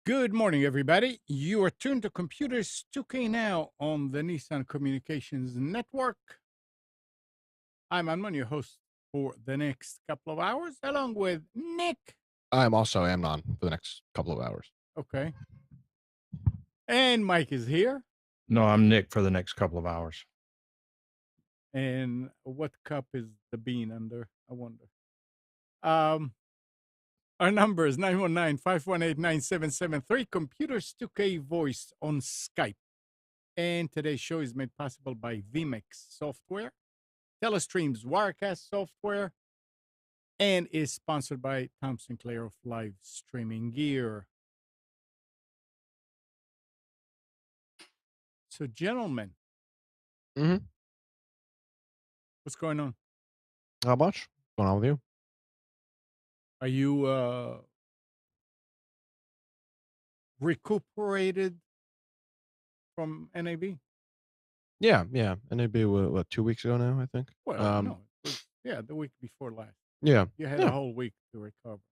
Good morning, everybody. You are tuned to Computers 2K Now on the Nissan Communications Network. I'm Amnon, your host for the next couple of hours, along with Nick. I'm also Amnon for the next couple of hours. Okay. And Mike is here. No, I'm Nick for the next couple of hours. And what cup is the bean under? I wonder. Our number is 919-518-9773, Computers 2K Voice on Skype. And today's show is made possible by vMix Software, Telestream's Wirecast software, and is sponsored by Tom Sinclair of Live Streaming Gear. So, gentlemen, what's going on? How much? What's going on with you? Are you recuperated from NAB? Yeah. NAB, what 2 weeks ago now, I think? Well, no. The week before last. Yeah. You had a whole week to recover.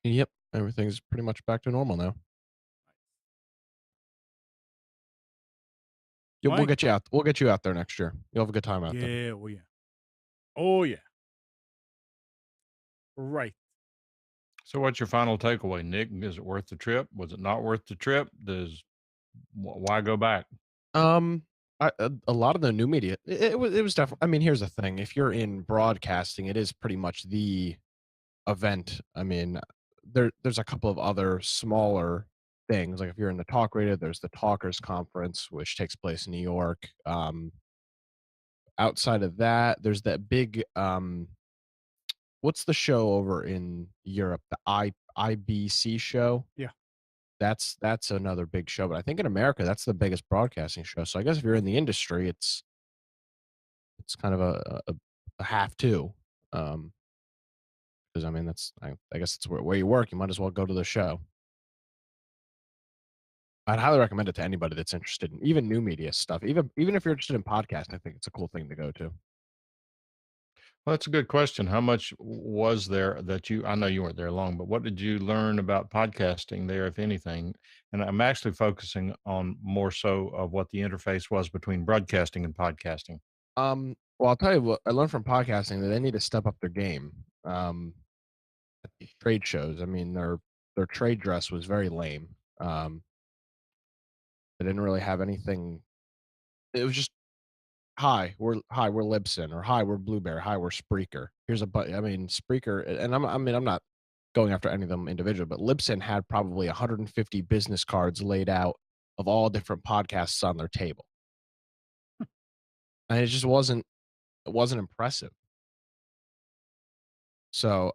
Yep. Everything's pretty much back to normal now. Yeah, we'll get you out. We'll get you out there next year. You'll have a good time out there. Yeah, oh yeah. Oh yeah. Right. So what's your final takeaway, Nick? Is it worth the trip? Was it not worth the trip? Why go back? A lot of the new media, it was definitely, I mean, here's the thing. If you're in broadcasting, it is pretty much the event. I mean, there's a couple of other smaller things. Like if you're in the talk radio, there's the Talkers Conference, which takes place in New York. Outside of that, there's that big what's the show over in Europe? The IBC show? Yeah. That's another big show, but I think in America that's the biggest broadcasting show. So I guess if you're in the industry, it's kind of a have to. Because I mean I guess it's where you work. You might as well go to the show. I'd highly recommend it to anybody that's interested in even new media stuff. Even if you're interested in podcasting, I think it's a cool thing to go to. Well, that's a good question. How much was there I know you weren't there long, but what did you learn about podcasting there, if anything? And I'm actually focusing on more so of what the interface was between broadcasting and podcasting. Well, I'll tell you what I learned from podcasting, that they need to step up their game. At these trade shows, I mean, their trade dress was very lame. They didn't really have anything. It was just, hi, we're Libsyn, or hi, we're Blueberry, hi, we're Spreaker. Here's I mean, Spreaker, and I'm not going after any of them individually, but Libsyn had probably 150 business cards laid out of all different podcasts on their table. And it just wasn't impressive. So,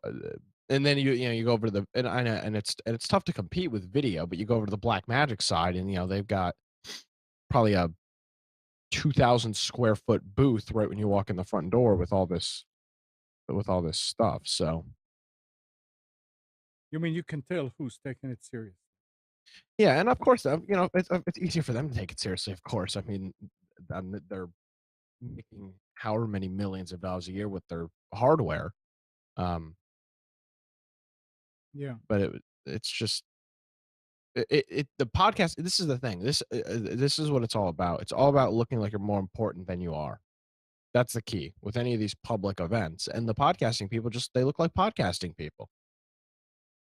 and then you go over to the, and it's tough to compete with video, but you go over to the Black Magic side, and they've got probably a 2,000 square foot booth right when you walk in the front door with all this stuff. So, you mean you can tell who's taking it serious? Yeah, and of course, it's easier for them to take it seriously. Of course, I mean, they're making however many millions of dollars a year with their hardware. Yeah, but it's just the podcast. This is the thing. This is what it's all about. It's all about looking like you're more important than you are. That's the key with any of these public events. And the podcasting people they look like podcasting people.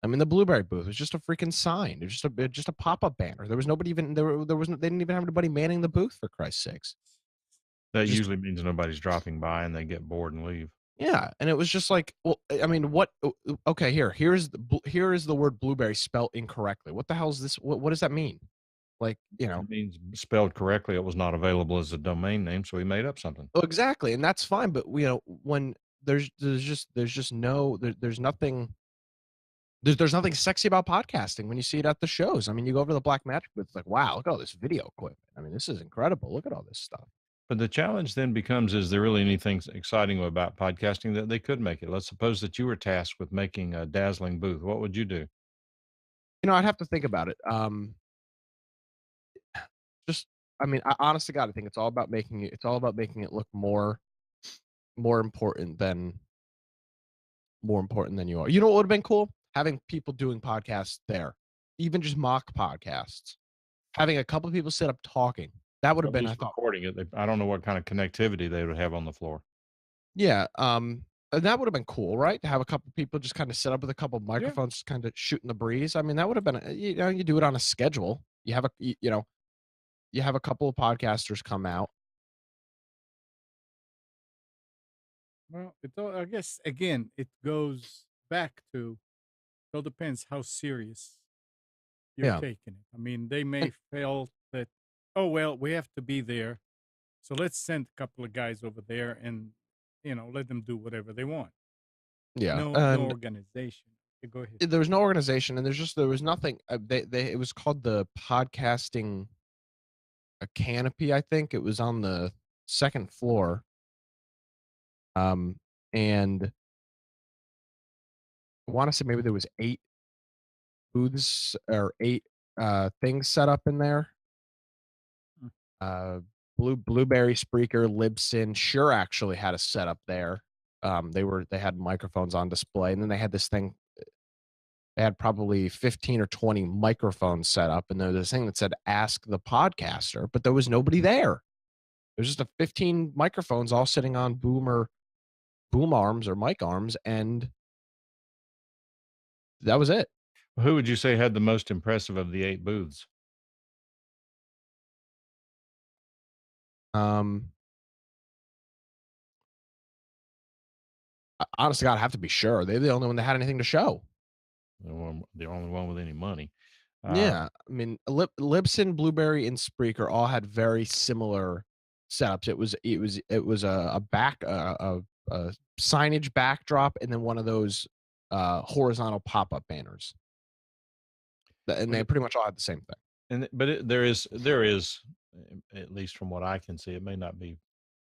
I mean, the Blueberry booth was just a freaking sign. It was just a pop-up banner. There was nobody even they didn't even have anybody manning the booth, for Christ's sakes. That Just usually means nobody's dropping by and they get bored and leave. yeah, and it was just like, well, I mean, what? Okay, here is the word blueberry spelled incorrectly. What the hell is this? What does that mean? Like, It means spelled correctly, it was not available as a domain name, so he made up something. oh, exactly, and that's fine. But when there's just no there's nothing there's nothing sexy about podcasting when you see it at the shows. I mean, you go over to the Black Magic booth, it's like, wow, look at all this video equipment. I mean, this is incredible. Look at all this stuff. But the challenge then becomes, is there really anything exciting about podcasting that they could make it? Let's suppose that you were tasked with making a dazzling booth. What would you do? I'd have to think about it. Just, I mean, honest to God, I think it's all about making it look more important than you are. You know what would have been cool? Having people doing podcasts there, even just mock podcasts. Having a couple of people sit up talking. That would have At been, I least thought, recording it. I don't know what kind of connectivity they would have on the floor. yeah. And that would have been cool, right? To have a couple people just kind of set up with a couple of Yeah. microphones, kind of shooting the breeze. I mean, that would have been, you do it on a schedule. You have you have a couple of podcasters come out. Well, I guess again, it goes back to, it all depends how serious you're Yeah. taking it. I mean, they may And felt that, oh well, we have to be there, so let's send a couple of guys over there and let them do whatever they want. yeah. No And organization. Yeah, go ahead. there was no organization, and there was nothing. It was called the podcasting canopy. I think it was on the second floor. And I want to say maybe there was 8 booths or 8 things set up in there. Mm. Blueberry, Spreaker, Libsyn, Shure actually had a setup there. They had microphones on display, and then they had this thing. They had probably 15 or 20 microphones set up, and there was this thing that said "Ask the Podcaster," but there was nobody there. There's just a 15 microphones all sitting on boom arms or mic arms, and that was it. Who would you say had the most impressive of the 8 booths? Um, Honest to God, I have to be sure. They're the only one that had anything to show. The only one with any money. Uh, Yeah, I mean, Libsyn, Blueberry, and Spreaker all had very similar setups. It was a signage backdrop, and then one of those horizontal pop up banners, and but they pretty much all had the same thing. there is, at least from what I can see, it may not be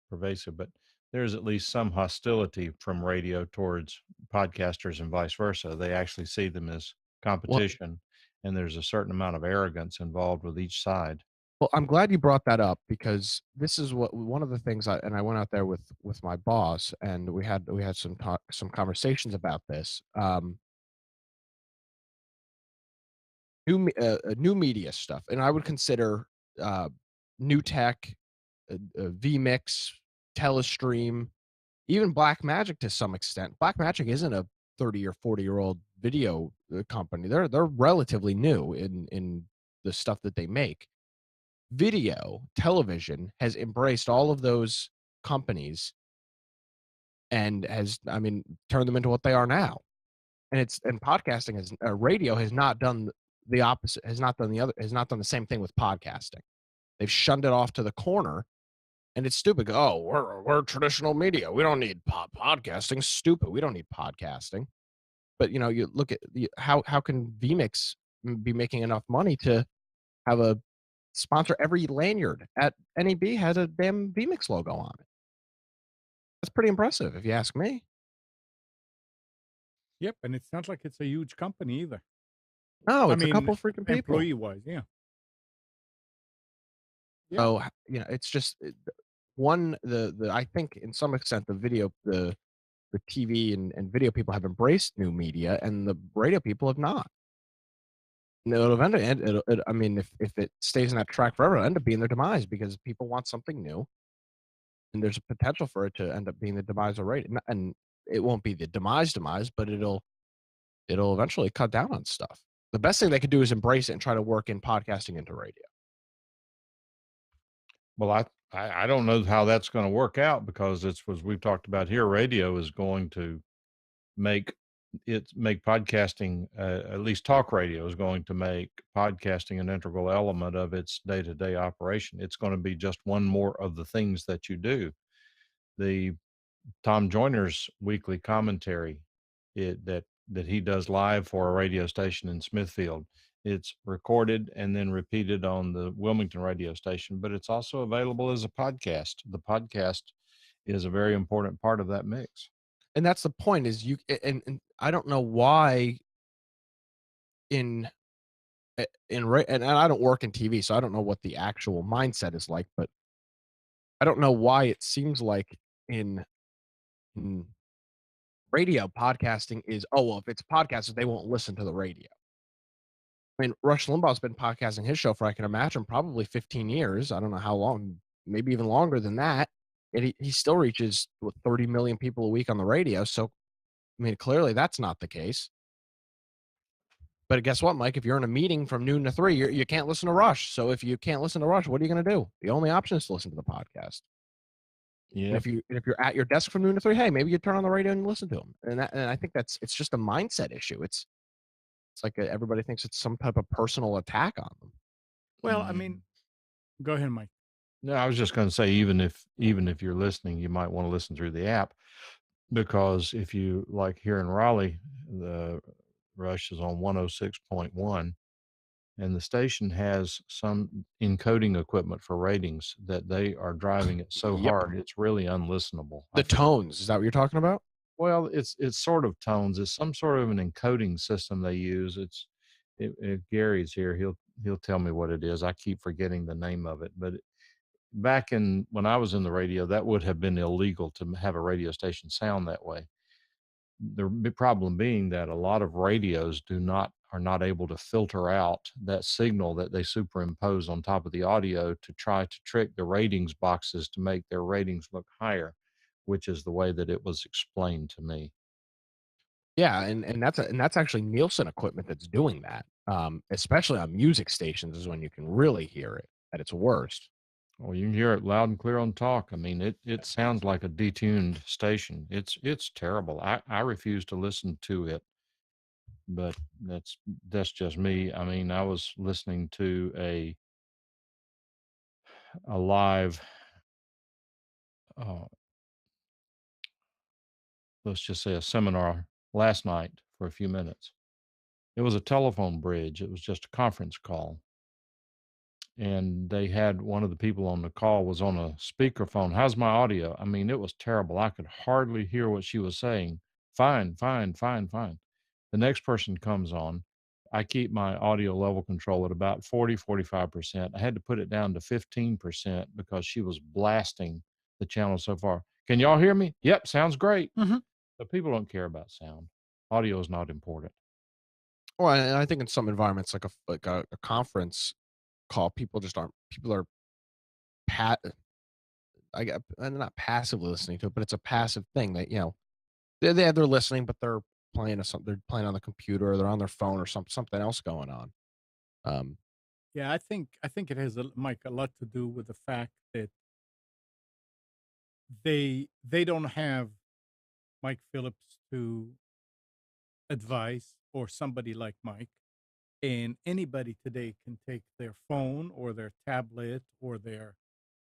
pervasive, but there is at least some hostility from radio towards podcasters and vice versa. They actually see them as Well, competition, and there's a certain amount of arrogance involved with each side. well, I'm glad you brought that up because this is what one of the things I went out there with my boss, and we had some conversations about this. New media stuff, and I would consider uh, new tech, vmix, telestream, even Black Magic to some extent. Black Magic isn't a 30 or 40-year-old video company. They're relatively new in the stuff that they make. Video television has embraced all of those companies and has, I mean, turned them into what they are now. And podcasting has radio has not done the opposite, has not done the same thing with podcasting. They've shunned it off to the corner, and it's stupid. Oh, we're traditional media. We don't need podcasting. Stupid. We don't need podcasting. But you look at how can vmix be making enough money to have a sponsor every lanyard at NEB has a damn vmix logo on it. That's pretty impressive, if you ask me. Yep, and it's not like it's a huge company either. No, I it's a mean, couple freaking people. employee wise, yeah. Yeah. So it's just one the I think in some extent the TV and video people have embraced new media, and the radio people have not. And it'll eventually end. I mean, if it stays in that track forever, it'll end up being their demise because people want something new, and there's a potential for it to end up being the demise of radio. And it won't be the demise, but it'll eventually cut down on stuff. The best thing they could do is embrace it and try to work in podcasting into radio. Well, I don't know how that's going to work out, because it's, as we've talked about here, radio is going to make make podcasting, at least talk radio is going to make podcasting an integral element of its day-to-day operation. It's going to be just one more of the things that you do. The Tom Joyner's weekly commentary, that he does live for a radio station in Smithfield. It's recorded and then repeated on the Wilmington radio station, but it's also available as a podcast. The podcast is a very important part of that mix. And that's the point, is and I don't know why in and I don't work in TV, so I don't know what the actual mindset is like, but I don't know why it seems like in radio podcasting is, oh, well, if it's podcasters, they won't listen to the radio. I mean, Rush Limbaugh's been podcasting his show for, I can imagine, probably 15 years. I don't know how long, maybe even longer than that. And he still reaches 30 million people a week on the radio. So, I mean, clearly that's not the case. But guess what, Mike? If you're in a meeting from noon to 3, you can't listen to Rush. So if you can't listen to Rush, what are you going to do? The only option is to listen to the podcast. Yeah. And if you're at your desk from noon to 3, hey, maybe you turn on the radio and listen to them. And I think it's just a mindset issue. It's like everybody thinks it's some type of personal attack on them. Well, I mean, go ahead, Mike. No, I was just going to say, even if you're listening, you might want to listen through the app, because if you, like here in Raleigh, the Rush is on 106.1, and the station has some encoding equipment for ratings that they are driving it so Yep. hard it's really unlistenable. The tones, is that what you're talking about? Well, it's sort of tones. It's some sort of an encoding system they use. Gary's here. He'll tell me what it is. I keep forgetting the name of it. But back when I was in the radio, that would have been illegal to have a radio station sound that way. The problem being that a lot of radios are not able to filter out that signal that they superimpose on top of the audio to try to trick the ratings boxes to make their ratings look higher, which is the way that it was explained to me. Yeah, and that's actually Nielsen equipment that's doing that. Especially on music stations is when you can really hear it at its worst. Well, you can hear it loud and clear on talk. I mean, it sounds like a detuned station. It's terrible. I refuse to listen to it, but that's just me. I mean, I was listening to a live, uh, let's just say a seminar last night for a few minutes. It was a telephone bridge. It was just a conference call, and they had one of the people on the call was on a speakerphone. How's my audio? I mean, it was terrible. I could hardly hear what she was saying. Fine, fine, fine, fine. The next person comes on. I keep my audio level control at about 45%. I had to put it down to 15% because she was blasting the channel so far. Can y'all hear me? Yep, sounds great. But people don't care about sound. Audio is not important. Well, and I think in some environments, like a conference call, people are not passively listening to it, but it's a passive thing that, they're listening, but they're playing they're playing on the computer, or they're on their phone, or something else going on. Yeah, I think it has, Mike, a lot to do with the fact that they don't have Mike Phillips to advise, or somebody like Mike. And anybody today can take their phone or their tablet or their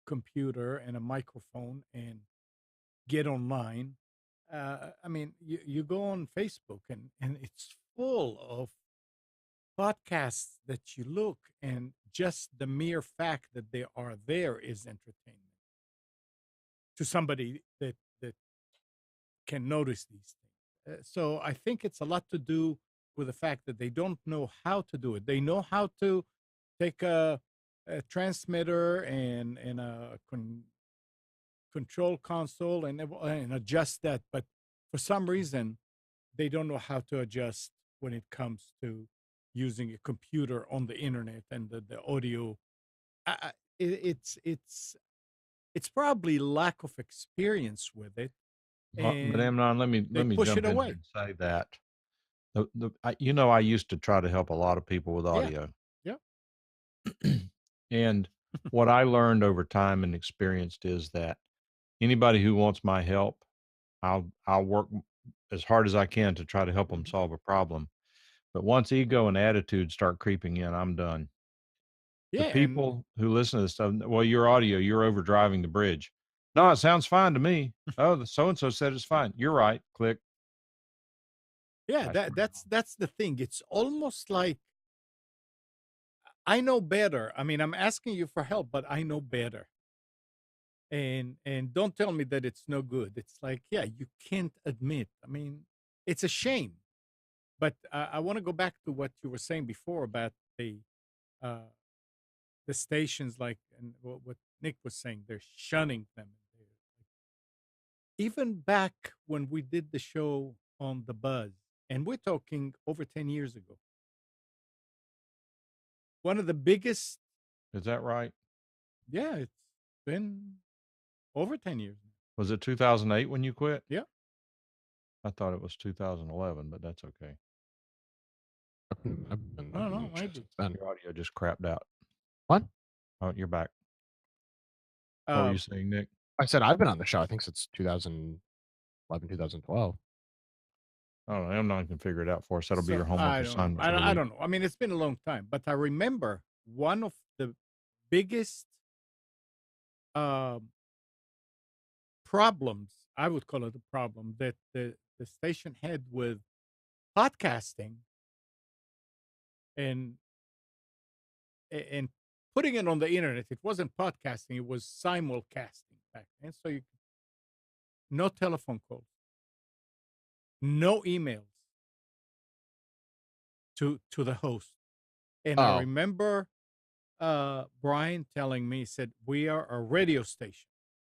computer and a microphone and get online. I mean, you go on Facebook, and it's full of podcasts that you look, and just the mere fact that they are there is entertainment to somebody that can notice these things. So I think it's a lot to do with the fact that they don't know how to do it. They know how to take a transmitter and a control console and adjust that, but for some reason they don't know how to adjust when it comes to using a computer on the internet and the audio. It's probably lack of experience with it. But Amnon, let me jump in and say that I used to try to help a lot of people with audio. Yeah. And what I learned over time and experienced is that anybody who wants my help, I'll work as hard as I can to try to help them Mhm. solve a problem. But once ego and attitude start creeping in, I'm done. The Yeah, and people who listen to this stuff, well, your audio, you're over driving the bridge. No, it sounds fine to me. Oh, the so and so said it's fine. You're right. Click. yeah, That's pretty that's the thing. It's almost like I know better. I mean, I'm asking you for help, but I know better. And don't tell me that it's no good. It's like, yeah, you can't admit. I mean, it's a shame. But I want to go back to what you were saying before about uh, the stations, like, and what Nick was saying, they're shunning them. Even back when we did the show on the Buzz, and we're talking over 10 years ago, one of the biggest, Is that right? yeah, it's been over 10 years now. Was it 2008 when you quit? Yeah. I thought it was 2011, but that's okay. I've been I on don't the know. new show Maybe. since then. Your audio just crapped out. What? Oh, you're back. What were you Um, saying, Nick? I said I've been on the show, I think since 2011, 2012. I don't know. Amnon can figure it out for us. That'll be your so homework I don't know. assignment for the I week. don't know. I mean, it's been a long time, but I remember one of the biggest um, problems, I would call it a problem, that the station had with podcasting and and putting it on the internet. It wasn't podcasting; it was simulcasting back then. So no telephone calls, no emails to the host. And I Oh, remember Brian telling me, he said, "We are a radio station.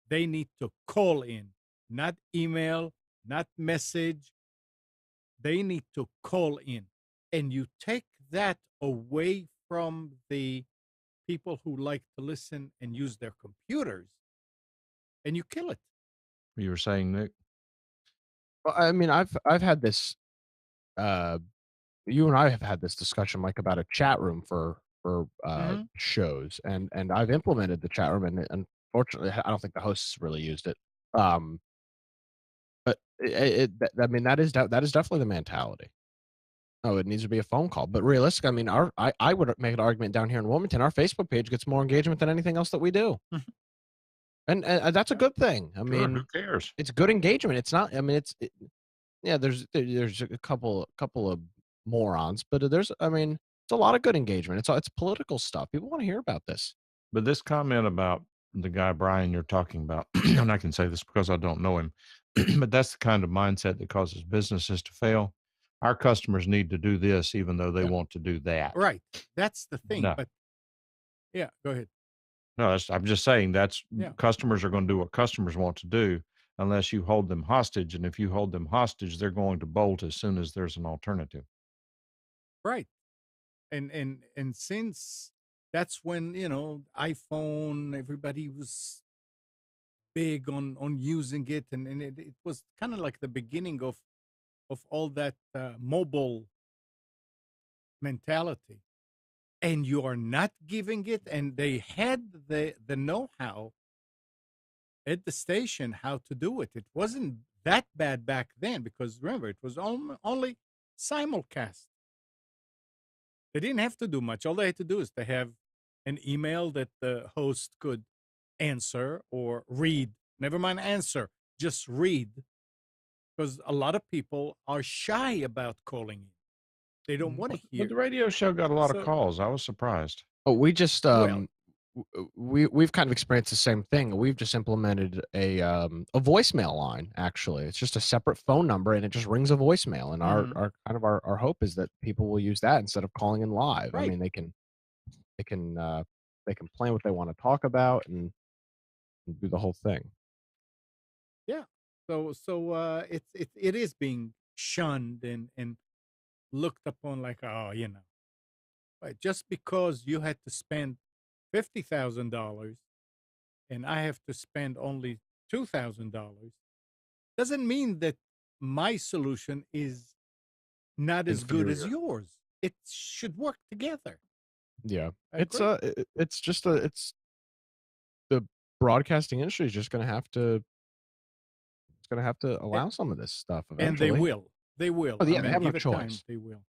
They need to call in, not email, not message. They need to call in." And you take that away from the people who like to listen and use their computers, and you kill it. You were saying, Nick? well, I mean, I've had this. Uh, you and I have had this discussion, like about a chat room for Hmm. shows, and I've implemented the chat room, and unfortunately, I don't think the hosts really used it. Um, but I mean, that is definitely the mentality. Oh, it needs to be a phone call. But realistic, I mean, I would make an argument down here in Wilmington. Our Facebook page gets more engagement than anything else that we do, and that's a Yeah, good thing. I Sure. Who mean, cares? it's good engagement. It's not. I mean, yeah. There's a couple of morons, but there's. I mean, it's a lot of good engagement. It's political stuff. People want to hear about this. But this comment about the guy Brian you're talking about, and I can say this because I don't know him, but that's the kind of mindset that causes businesses to fail. Our customers need to do this, even though they yeah, want to do that. right. That's the thing. No, But yeah, go ahead. no, I'm just saying that's Yeah, customers are going to do what customers want to do unless you hold them hostage. And if you hold them hostage, they're going to bolt as soon as there's an alternative. right. And since that's when iPhone, everybody was big on using it, and it was kind of like the beginning of all that mobile mentality. And you are not giving it, and they had the know-how at the station how to do it. It wasn't that bad back then, because remember, it was only simulcast. They didn't have to do much. All they had to do is to have an email that the host could answer or read. Never mind answer, just read. Because a lot of people are shy about calling in. They don't want to But hear. the radio show got a lot of So, calls. I was surprised. Oh, we just well, we've kind of experienced the same thing. We've just implemented a voicemail line. Actually, it's just a separate phone number, and it just rings a voicemail. And mhm, our hope is that people will use that instead of calling in live. I right. mean, they can they can plan what they want to talk about and do the whole thing. Yeah. So it is being shunned and looked upon like, oh, right, just because you had to spend $50,000 and I have to spend only $2,000 doesn't mean that my solution is not as good as Inferior. yours. It should work together. Yeah, I agree. it's just a broadcasting industry is just going to have to A- allow some of this stuff And they eventually. will. They will. Oh I yeah, they mean, have no give it time. choice. They will.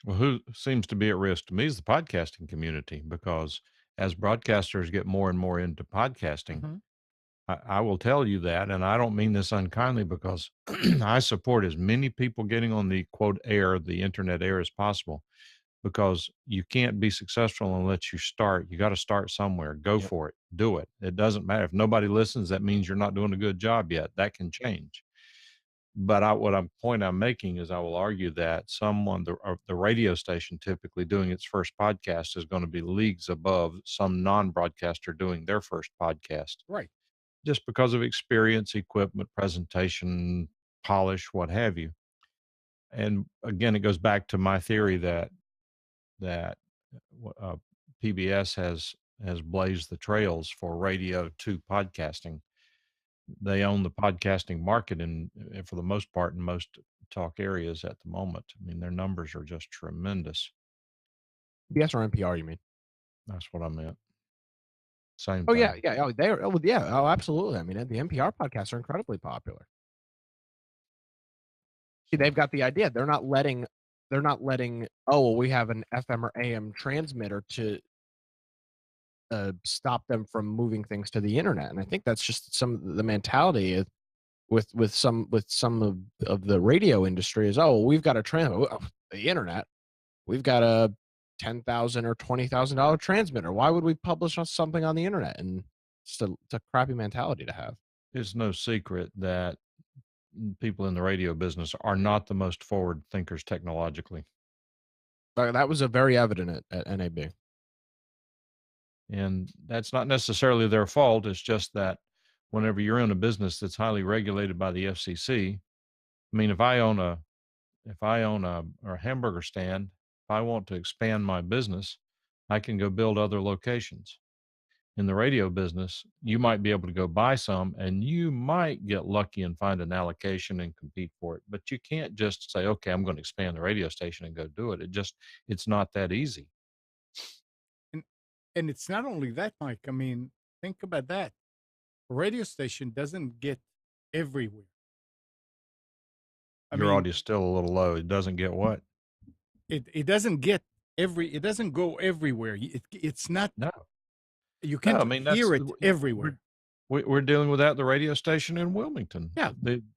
Well, who seems to be at risk to me is the podcasting community because as broadcasters get more and more into podcasting, Hmm. I will tell you that, and I don't mean this unkindly because I support as many people getting on the quote air, the internet air as possible, because you can't be successful unless you start. You got to start somewhere. Go Yep. for it. Do it. It doesn't matter. If nobody listens, that means you're not doing a good job yet. That can change. But point I'm making is I will argue that someone, the radio station typically doing its first podcast is going to be leagues above some non-broadcaster doing their first podcast Right. just because of experience, equipment, presentation, polish, what have you. And again, it goes back to my theory that uh, PBS has blazed the trails for radio to podcasting. They own the podcasting market for the most part in most talk areas at the moment. I mean, their numbers are just tremendous. PBS or NPR, you mean? That's what I meant. Same Oh yeah, thing. yeah. Oh, they're. Oh yeah. Oh, absolutely. I mean, the NPR podcasts are incredibly popular. See, they've got the idea. They're not letting. They're not letting. Oh, well, we have an FM or AM transmitter to stop them from moving things to the internet. And I think that's just some of the mentality with some of the radio industry is, oh, we've got a the internet. We've got a $10,000 or $20,000 transmitter. Why would we publish on something on the internet? And it's a crappy mentality to have. It's no secret that people in the radio business are not the most forward thinkers technologically. That was a very evident at NAB. And that's not necessarily their fault. It's just that whenever you're in a business that's highly regulated by the FCC, I mean, if I own a hamburger stand, if I want to expand my business, I can go build other locations. In the radio business, you might be able to go buy some and you might get lucky and find an allocation and compete for it. But you can't just say, okay, I'm going to expand the radio station and go do it. It's not that easy. And and it's not only that, Mike. I mean, think about that. A radio station doesn't get everywhere. I Your mean, audio's still a little low. It doesn't get what? it doesn't get it doesn't go everywhere. It's not, No, you no. I can't mean, hear it everywhere. we're dealing with that at the radio station in Wilmington. Yeah.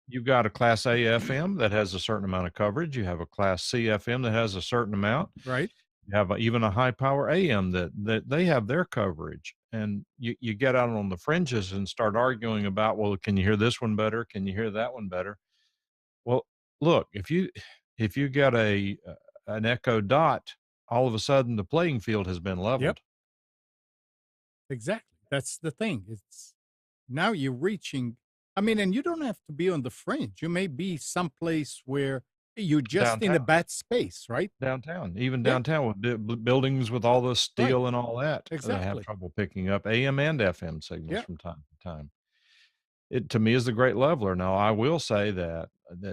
You've got a Class A FM that has a certain amount of coverage. You have a Class C FM that has a certain amount. Right. You have even a high power AM that they have their coverage. And you get out on the fringes and start arguing about, well, can you hear this one better? Can you hear that one better? Well, look, if you get an Echo Dot, all of a sudden the playing field has been Yep. leveled. Exactly. That's the thing. It's now you're reaching. I mean, and you don't have to be on the fringe. You may be someplace where you're just in a Downtown. bad space, right? Even Yeah. downtown with buildings with all the Right. steel and all that, they have Exactly. trouble picking up AM and FM signals Yeah. from time to time. It to me is the great leveler. Now, I will say that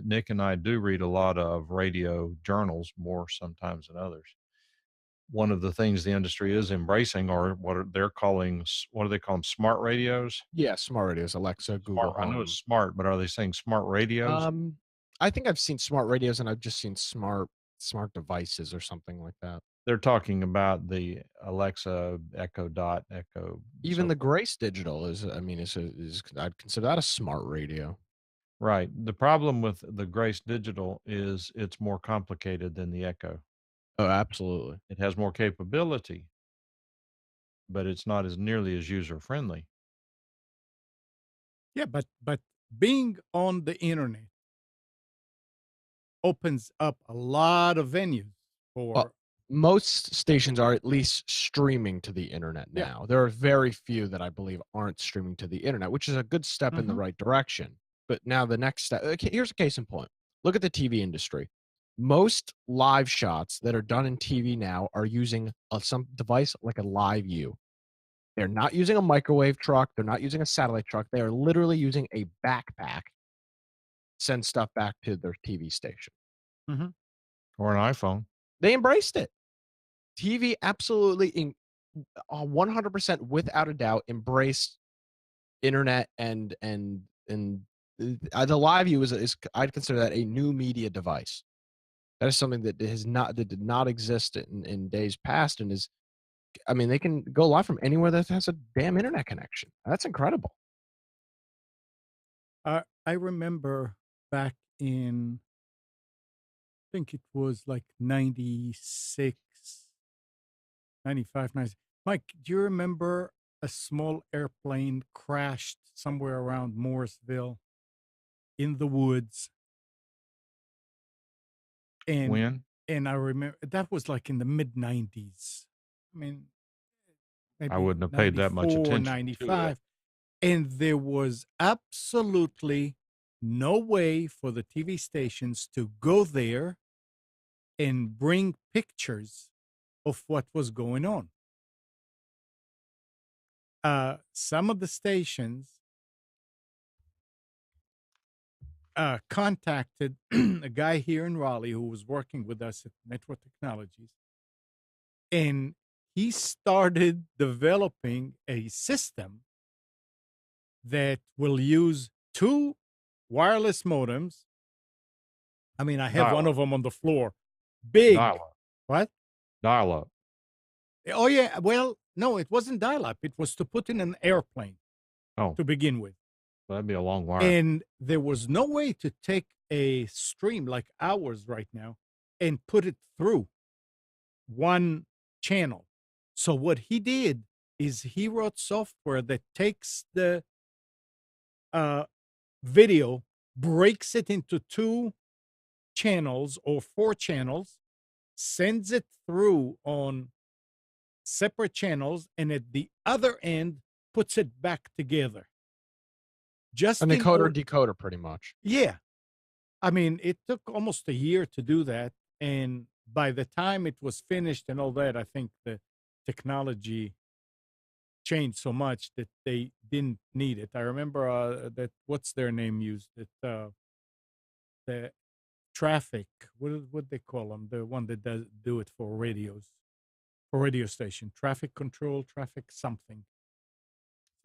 Nick and I do read a lot of radio journals more sometimes than others. One of the things the industry is embracing are what do they call them? Smart radios? Yeah, smart radios, Alexa, Google I know Home. it's smart, but are they saying smart radios? I think I've seen smart radios, and I've just seen smart devices or something like that. They're talking about the Alexa, Echo Dot, Echo, Even so the forth. Grace Digital is, I mean, is I'd consider that a smart radio. Right. The problem with the Grace Digital is it's more complicated than the Echo. Oh, absolutely. It has more capability, but it's not as nearly as user friendly. Yeah. But being on the internet opens up a lot of venues Well, for. most stations are at least streaming to the internet Yeah. now. There are very few that I believe aren't streaming to the internet, which is a good step in the Mhm. right direction. But now the next step, okay, here's a case in point. Look at the TV industry. Most live shots that are done in TV now are using some device like a live view. They're not using a microwave truck. They're not using a satellite truck. They are literally using a backpack to send stuff back to their TV station. Mhm. Or an iPhone. They embraced it. TV absolutely 100% without a doubt embraced internet and the live view is I'd consider that a new media device. That is something that did not exist in days past and is I mean, they can go live from anywhere that has a damn internet connection. That's incredible. I remember back in, I think it was like 96, 95, 96. Mike, do you remember a small airplane crashed somewhere around Morrisville in the woods? And When? and I remember that was like in the mid 90s. I mean, I maybe wouldn't have paid that much 94, attention to it. 95. And there was absolutely no way for the TV stations to go there and bring pictures of what was going on. Some of the stations contacted a guy here in Raleigh who was working with us at Network Technologies, and he started developing a system that will use two wireless modems. I mean, I have one Dial-up. of them on the floor. Big. Dial-up. What? Dial-up. Oh, yeah. Well, no, it wasn't dial up. It was to put in an airplane Oh, to begin with. that'd be a long wire. And there was no way to take a stream like ours right now and put it through one channel. So what he did is he wrote software that takes the video, breaks it into two channels or four channels, sends it through on separate channels, and at the other end puts it back together. Just An in encoder order, decoder, pretty much. yeah. I mean, it took almost a year to do that, and by the time it was finished and all that, I think the technology changed so much that they didn't need it. I remember that what's their name used it, the traffic. What they call them? The one that does do it for radios, for radio station, traffic control, traffic something,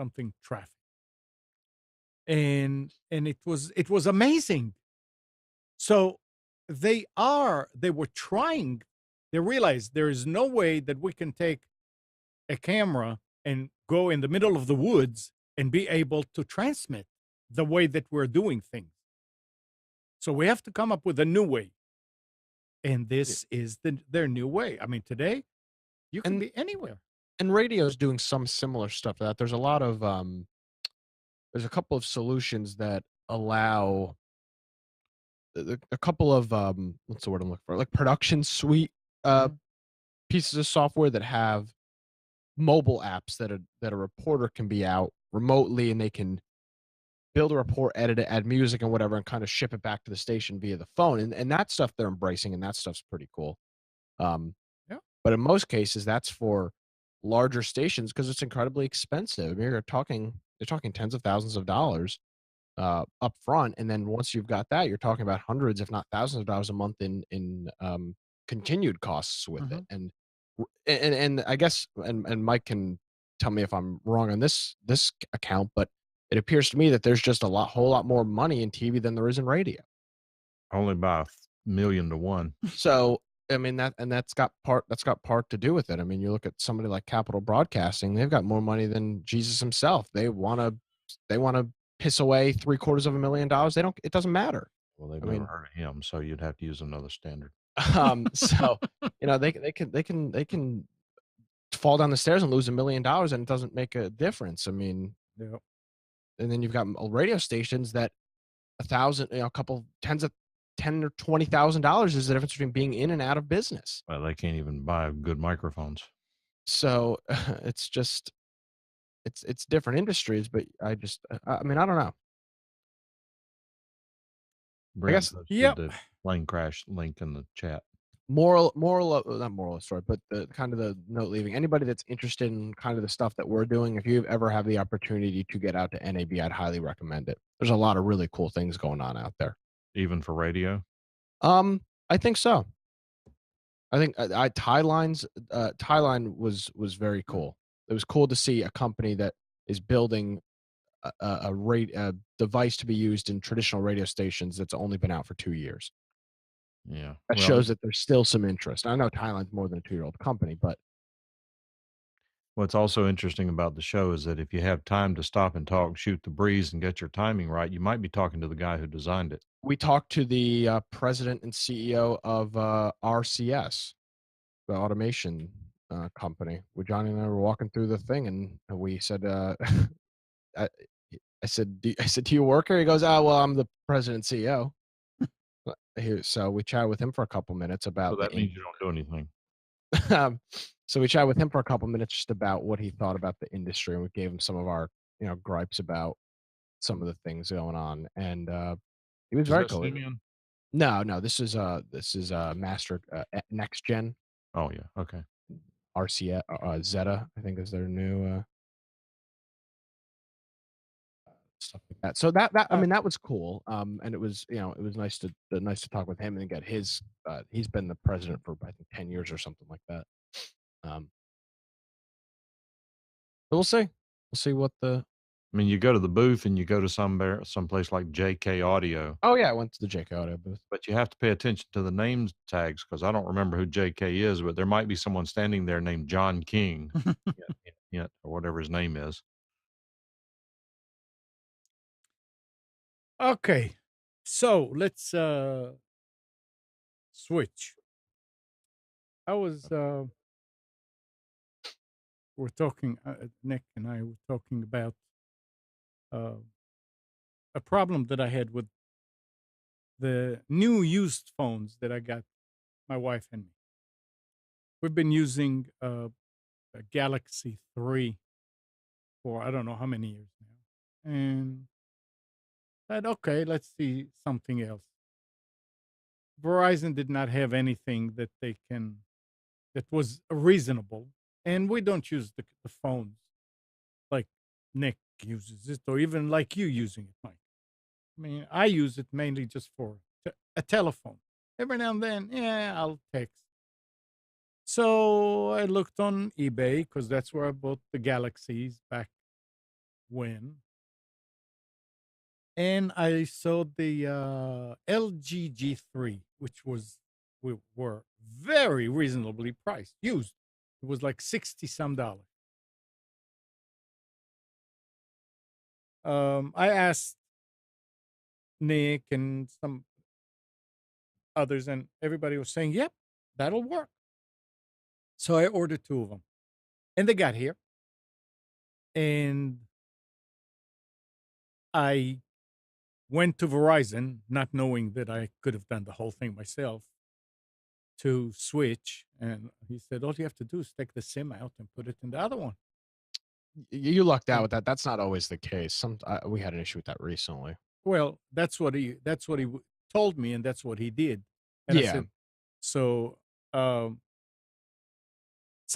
something traffic, and it was amazing. So they were trying. They realized there is no way that we can take a camera and go in the middle of the woods and be able to transmit the way that we're doing things. So we have to come up with a new way. And this is their new way. I mean, today you can And be anywhere. and radio's doing some similar stuff to that. There's a lot of there's a couple of solutions that allow a couple of what's the word I'm looking for? Like production suite Mhm. pieces of software that have mobile apps that a reporter can be out remotely and they can build a report, edit it, add music and whatever, and kind of ship it back to the station via the phone. And that stuff they're embracing, and that stuff's pretty cool. Um, Yeah. but in most cases, that's for larger stations because it's incredibly expensive. I mean, you're talking tens of thousands of dollars up front, and then once you've got that, you're talking about hundreds, if not thousands of dollars a month in continued costs with it. Mhm. And I guess and Mike can tell me if I'm wrong on this account, but it appears to me that there's just whole lot more money in TV than there is in radio. Only by 1,000,000 to 1. So I mean that's got part to do with it. I mean, you look at somebody like Capital Broadcasting; they've got more money than Jesus himself. They want to piss away $750,000. They don't. It doesn't matter. Well, they've I never mean, heard of him, so you'd have to use another standard. so they can fall down the stairs and lose $1,000,000, and it doesn't make a difference. I mean, Yeah. and then you've got radio stations that a couple tens of $10,000 or $20,000 is the difference between being in and out of business. Well, they can't even buy good microphones. So it's just it's different industries, but I mean I don't know. I Brent guess posted Yep. the plane crash link in the chat. not moral of the story, but the kind of the note leaving. Anybody that's interested in kind of the stuff that we're doing, if you ever have the opportunity to get out to NAB, I'd highly recommend it. There's a lot of really cool things going on out there. Even for radio? I think so. I think Tyline was very cool. It was cool to see a company that is building a device to be used in traditional radio stations that's only been out for 2 years. Yeah. That Well, shows that there's still some interest. I know Thailand's more than a 2-year-old company, but what's also interesting about the show is that if you have time to stop and talk, shoot the breeze, and get your timing right, you might be talking to the guy who designed it. we talked to the president and CEO of RCS, the automation company. Where Johnny and I were walking through the thing, and we said, I, I said, "Do you work here?" He goes, "Oh, well, I'm the president and CEO." Here, so we chatted with him for a couple minutes So about that means you don't do anything. um, so we chatted with him for a couple minutes just about what he thought about the industry, and we gave him some of our gripes about some of the things going on, and he was Is very that cool. Simeon? No, this is Master Next Gen Oh, yeah. Okay. RCS Zeta, I think is their new stuff like that. So that I Uh, mean that was cool. And it was it was nice to talk with him and get his. He's been the president for I think 10 years or something like that. Um, but we'll see what the. I mean, you go to the booth and you go to someplace like JK Audio, Oh yeah, I went to the JK Audio booth. but you have to pay attention to the name tags because I don't remember who JK is, but there might be someone standing there named John King, or whatever his name is. okay. So let's switch. I was we're talking Nick and I were talking about uh, a problem that I had with the new used phones that I got my wife and me. We've been using a Galaxy 3 for I don't know how many years now. And said, okay, let's see something else. Verizon did not have anything that was reasonable. And we don't use the phones like Nick uses it, or even like you using it, Mike. I mean, I use it mainly just for a telephone. Every now and then, yeah, I'll text. So I looked on eBay because that's where I bought the Galaxies back when. And I saw the LG G3, which were very reasonably priced, used. It was like 60 some dollars. I asked Nick and some others, and everybody was saying, "Yep, that'll work." So I ordered two of them, and they got here, and I went to Verizon, not knowing that I could have done the whole thing myself to switch. And he said, "All you have to do is take the SIM out and put it in the other one." You lucked out And with that. That's not always the case. We had an issue with that recently. well, that's what he told me, and that's what he did. And I Yeah, said, so um,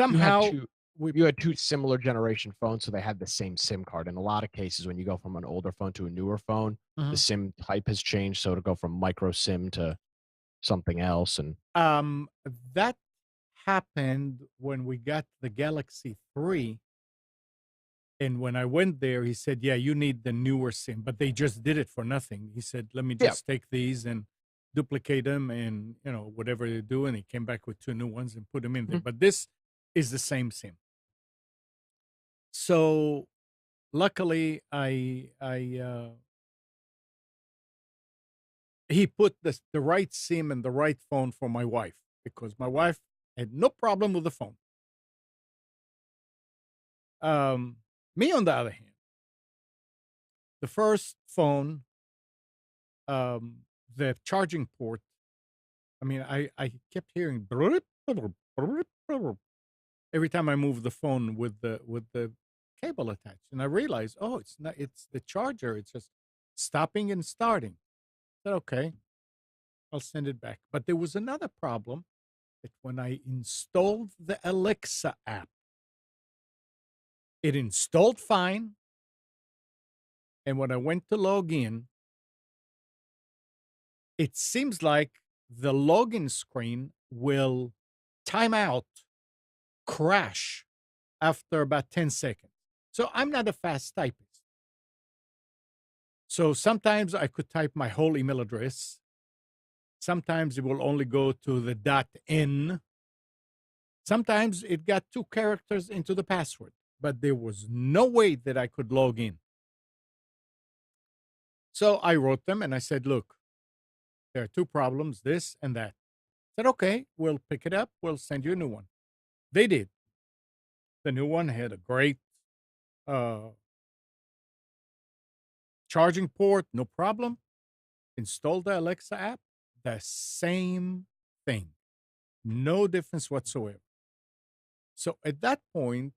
you had somehow two we you had two similar generation phones, so they had the same SIM card. In a lot of cases, when you go from an older phone to a newer phone, the Mhm. SIM type has changed, so to go from micro SIM to something else, and um that happened when we got the Galaxy 3. And when I went there, he said, "Yeah, you need the newer SIM," but they just did it for nothing. He said, "Let me yeah. just take these and duplicate them, and whatever they do." And he came back with two new ones and put them in there. Mhm. But this is the same SIM. So luckily, he put the right SIM and the right phone for my wife, because my wife had no problem with the phone. Um, Me, on the other hand, the first phone, um, the charging port. I mean, I kept hearing every time I moved the phone with the cable attached, and I realized, oh, it's not. It's the charger. It's just stopping and starting. I said, okay, I'll send it back. But there was another problem, that when I installed the Alexa app, it installed fine, and when I went to log in, it seems like the login screen will timeout, crash after about 10 seconds. So I'm not a fast typist. So sometimes I could type my whole email address. Sometimes it will only go to the .in. Sometimes it got 2 characters into the password, but there was no way that I could log in. So I wrote them and I said, look, there are 2 problems, this and that. I said, okay, we'll pick it up. We'll send you a new one. They did. The new one had a great charging port, no problem. Installed the Alexa app, the same thing. No difference whatsoever. So at that point,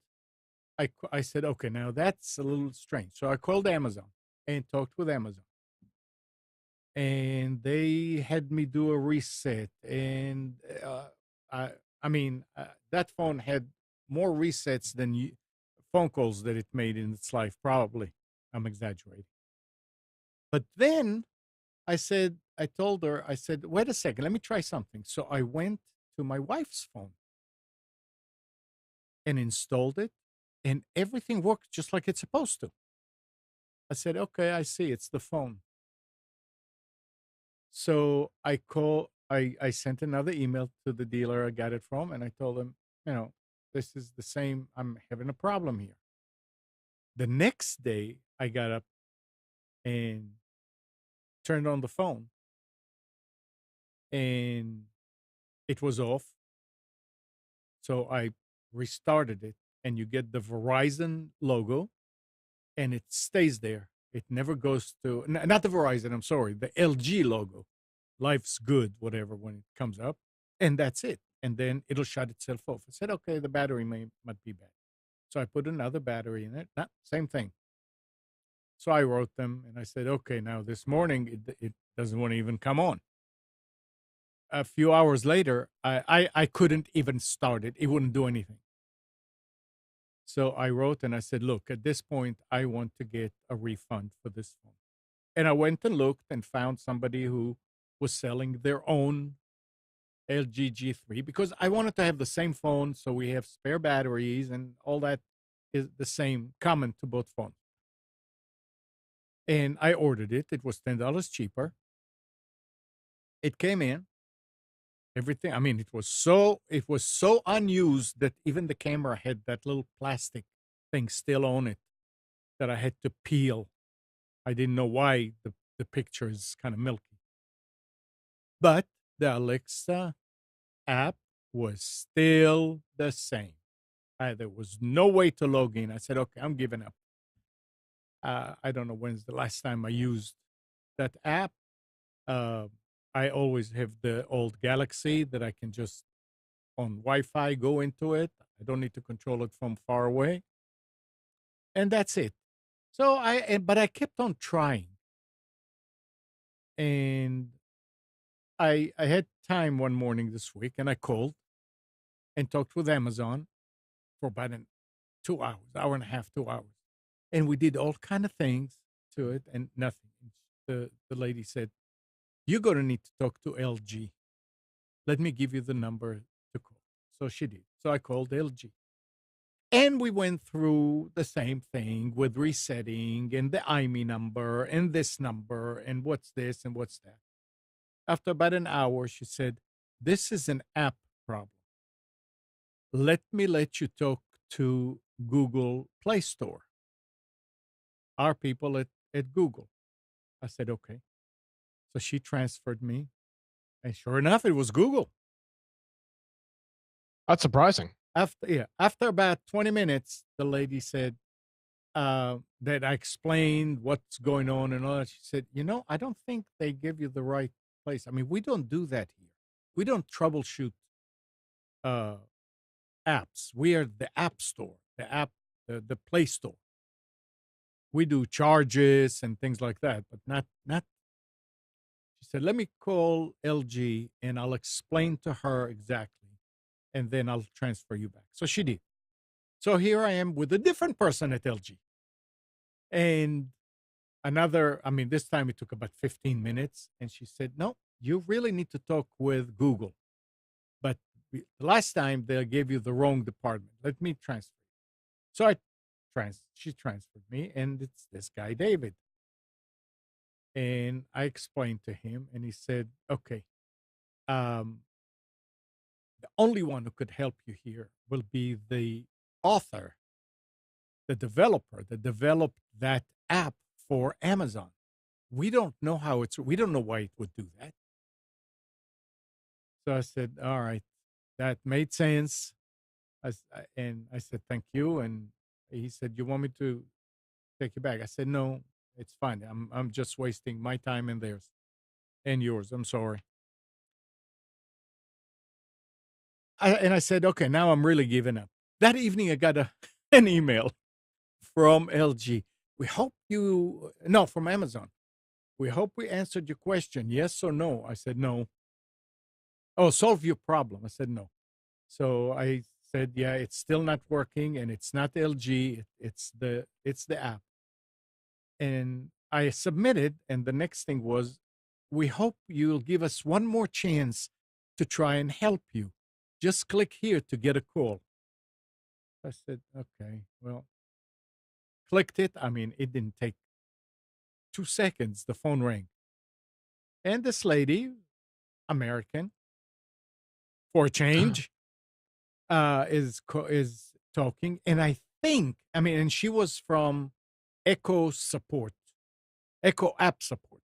I said, okay, now that's a little strange. So I called Amazon and talked with Amazon. And they had me do a reset. And that phone had more resets than phone calls that it made in its life, probably. I'm exaggerating. But then I told her, I said, wait a second, let me try something. So I went to my wife's phone and installed it, and everything worked just like it's supposed to. I said, okay, I see, it's the phone. So I sent another email to the dealer I got it from, and I told him, this is the same, I'm having a problem here. The next day, I got up and turned on the phone, and it was off. So I restarted it, and you get the Verizon logo, and it stays there. It never goes to, not the Verizon, I'm sorry, the LG logo. Life's good, whatever, when it comes up. And that's it. And then it'll shut itself off. I said, okay, the battery might be bad. So I put another battery in it. Same thing. So I wrote them and I said, okay, now this morning it doesn't want to even come on. A few hours later, I couldn't even start it. It wouldn't do anything. So I wrote and I said, look, at this point, I want to get a refund for this phone. And I went and looked and found somebody who was selling their own LG G3 because I wanted to have the same phone, so we have spare batteries and all that is the same, common to both phones. And I ordered it. It was $10 cheaper. It came in. Everything. I mean, it was so unused that even the camera had that little plastic thing still on it that I had to peel. I didn't know why the picture is kind of milky. But the Alexa app was still the same. There was no way to log in. I said, okay, I'm giving up. I don't know when's the last time I used that app. I always have the old Galaxy that I can just on Wi-Fi go into it. I don't need to control it from far away. And that's it. So but I kept on trying. And I had time one morning this week and I called and talked with Amazon for about 2 hours, hour and a half, 2 hours. And we did all kind of things to it and nothing. The lady said, you're going to need to talk to LG. Let me give you the number to call. So she did. So I called LG. And we went through the same thing with resetting and the IMEI number and this number and what's this and what's that. After about an hour, she said, this is an app problem. Let you talk to Google Play Store. Our people at Google. I said, okay. So she transferred me. And sure enough, it was Google. That's surprising. After about 20 minutes, the lady said that I explained what's going on and all that. She said, I don't think they give you the right place. I mean, we don't do that here. We don't troubleshoot apps. We are the app store, the Play Store. We do charges and things like that, but not. She said, let me call LG and I'll explain to her exactly, and then I'll transfer you back. So she did. So here I am with a different person at LG. And this time it took about 15 minutes. And she said, no, you really need to talk with Google. But, last time they gave you the wrong department. Let me transfer." So she transferred me, and it's this guy David. And I explained to him, and he said, "Okay, um, the only one who could help you here will be the author, the developer that developed that app for Amazon. We don't know we don't know why it would do that." So I said, "All right, that made sense." And I said, "Thank you." And he said, "You want me to take you back?" I said, "No, it's fine. I'm just wasting my time and theirs and yours. I'm sorry." And I said, "Okay, now I'm really giving up." That evening, I got an email from LG. "We hope you, no, from Amazon. We hope we answered your question. Yes or no?" I said, "No." "Oh, solve your problem." I said, "No." So I said, "Yeah, it's still not working, and it's not LG. It's the app." And I submitted, and the next thing was, "We hope you'll give us one more chance to try and help you. Just click here to get a call." I said, "Okay, well," clicked it. I mean, it didn't take 2 seconds. The phone rang. And this lady, American, for a change, is talking. And I mean, and she was from Echo Support, Echo App Support.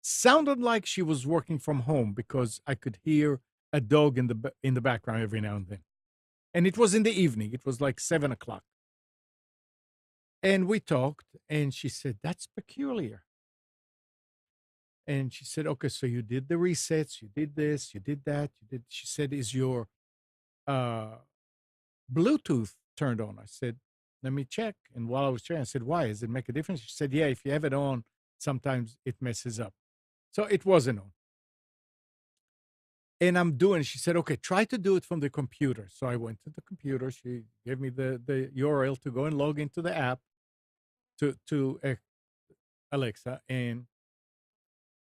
Sounded like she was working from home because I could hear a dog in the background every now and then. And it was in the evening. It was like 7 o'clock. And we talked, and she said, "That's peculiar." And she said, "Okay, so you did the resets, you did this, you did that, you did." She said, "Is your uh, Bluetooth turned on?" I said, "Let me check." And while I was checking, I said, "Why? Does it make a difference?" She said, "Yeah, if you have it on, sometimes it messes up." So it wasn't on. And she said, "Okay, try to do it from the computer." So I went to the computer. She gave me the URL to go and log into the app to Alexa, and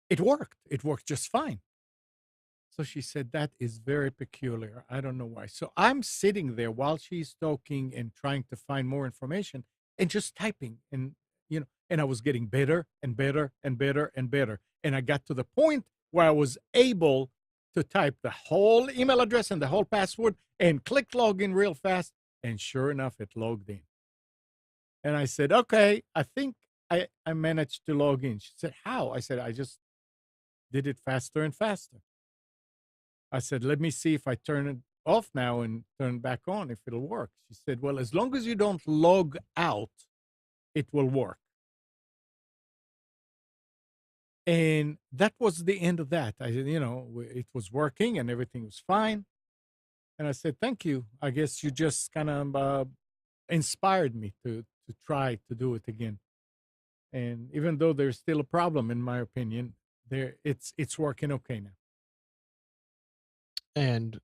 it worked. It worked just fine. So she said, "That is very peculiar. I don't know why." So I'm sitting there while she's talking and trying to find more information and just typing. And I was getting better and better and better and better. And I got to the point where I was able to type the whole email address and the whole password and click login real fast. And sure enough, it logged in. And I said, "Okay, I think I managed to log in." She said, "How?" I said, "I just did it faster and faster." I said, "Let me see if I turn it off now and turn it back on, if it'll work." She said, "Well, as long as you don't log out, it will work." And that was the end of that. I said, it was working and everything was fine. And I said, "Thank you. I guess you just kind of inspired me to try to do it again." And even though there's still a problem, in my opinion, it's working okay now. And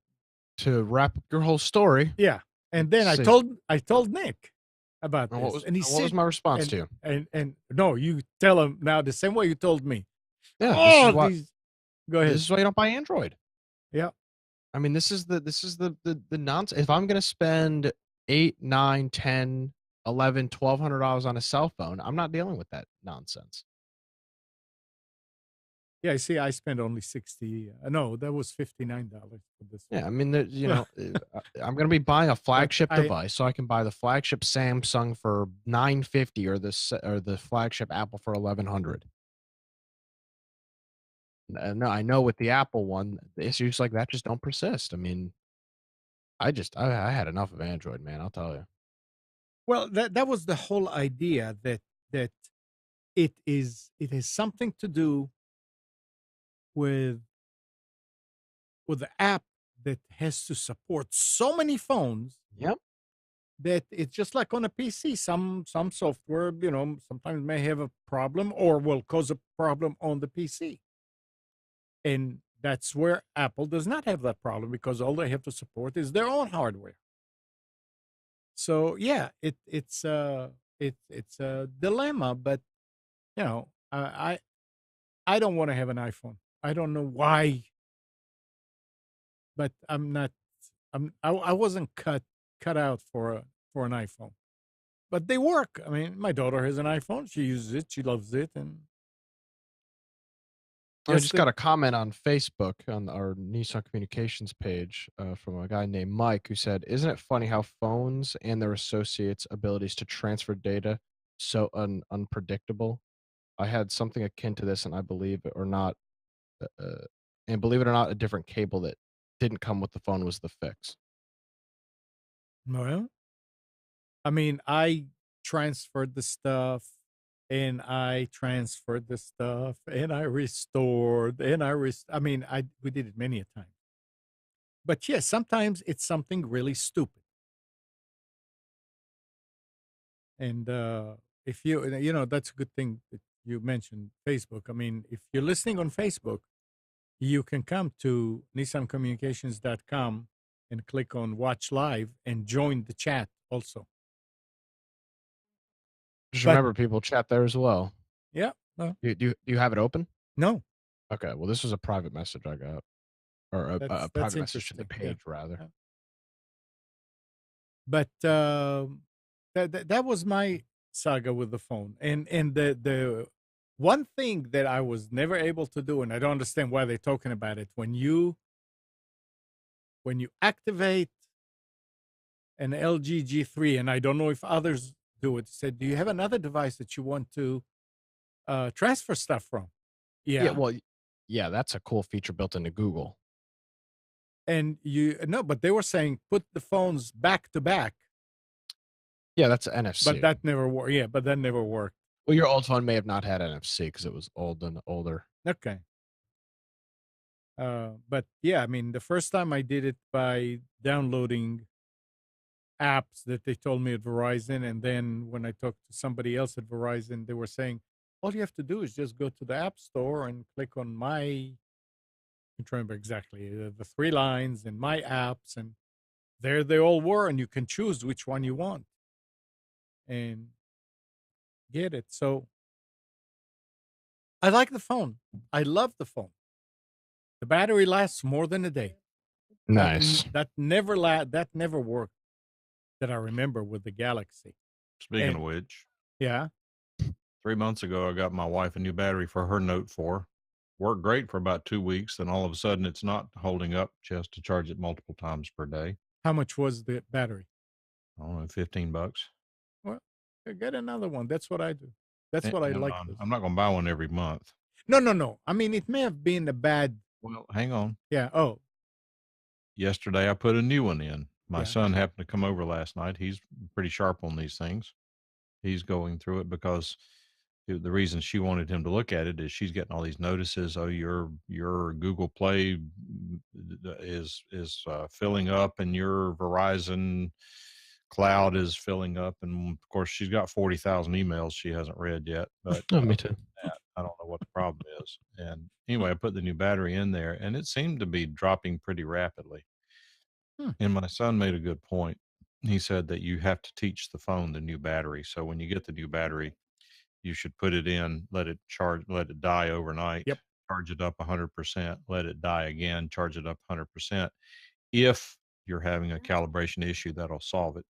to wrap up your whole story, Yeah. And then I say, told Nick about what this, was and he what was said, my response and to you? and no, you tell him now the same way you told me. Yeah, Oh, these. Go this ahead. is why you don't buy Android. Yeah. I mean, this is the nonsense. If I'm gonna spend 8, 9, 10, 11, $1,200 on a cell phone, I'm not dealing with that nonsense. Yeah. I see. I spent only 60. No, that was $59 for this Yeah, one. I mean, I'm gonna be buying a But flagship device, so I can buy the flagship Samsung for 950 or the flagship Apple for 1100. No, I know with the Apple one, the issues like that just don't persist. I mean, I had enough of Android, man. I'll tell you. well, that was the whole idea that it has something to do with the app that has to support so many phones Yep. that it's just like on a PC. Some software, sometimes may have a problem or will cause a problem on the PC. And that's where Apple does not have that problem because all they have to support is their own hardware. So yeah, it's a dilemma, but I don't want to have an iPhone. I don't know why but I'm not. I wasn't cut out for an iPhone, but they work. I mean, my daughter has an iPhone. She uses it. She loves it, and I just just got a comment on Facebook on our Nissan Communications page from a guy named Mike who said, "Isn't it funny how phones and their associates' abilities to transfer data so unpredictable? I had something akin to this, and I believe it or not, and believe it or not, a different cable that didn't come with the phone was the fix." well, I mean, I transferred the stuff and I transferred the stuff and I restored and I mean, I we did it many a time. But yes, sometimes it's something really stupid. And if you know, that's a good thing that you mentioned Facebook. I mean, if you're listening on Facebook, you can come to nissancommunications.com and click on watch live and join the chat also. Just But remember, people chat there as well. yeah, Do you have it open? no, Okay, well, this was a private message I got, or a that's private message to the interesting. Yeah. page rather. Yeah. But that was my saga with the phone, and the one thing that I was never able to do, and I don't understand why they're talking about it, when you activate an LG G3, and I don't know if others do it. Said, do you have another device that you want to transfer stuff from? Yeah, Yeah, well, yeah, that's a cool feature built into Google. and you no, but they were saying put the phones back to back, Yeah, that's but NFC. that never worked. Yeah, but that never worked. Well, your old phone may have not had NFC because it was old and older. Okay. But yeah, I mean, the first time I did it by downloading apps that they told me at Verizon, and then when I talked to somebody else at Verizon, they were saying all you have to do is just go to the App Store and click on my. I'm trying to remember exactly the three lines and my apps, and there they all were, and you can choose which one you want and get it. So I like the phone. I love the phone. The battery lasts more than a day. Nice. That never worked that I remember with the Galaxy. Speaking And of which, yeah, 3 months ago, I got my wife a new battery for her Note 4. Worked great for about 2 weeks. Then all of a sudden, it's not holding up. She has to charge it multiple times per day. how much was the battery? I don't know, $15. Well, get another one. That's what I do. That's what I Hang like on. this. I'm not going to buy one every month. No, no, no. I mean, it may have been a bad. Well, hang on. Yeah. Oh, Yesterday, I put a new one in. My yeah. son happened to come over last night. He's pretty sharp on these things. He's going through it because the reason she wanted him to look at it is she's getting all these notices. Oh, your Google Play is filling up, and your Verizon cloud is filling up, and of course she's got 40,000 emails she hasn't read yet. But Oh, me too. I don't know what the problem is. And anyway, I put the new battery in there, and it seemed to be dropping pretty rapidly. Hmm. And my son made a good point. He said that you have to teach the phone the new battery. So when you get the new battery, you should put it in, let it charge, let it die overnight, Yep. charge it up 100%, let it die again, charge it up 100%. If you're having a calibration issue, that'll solve it.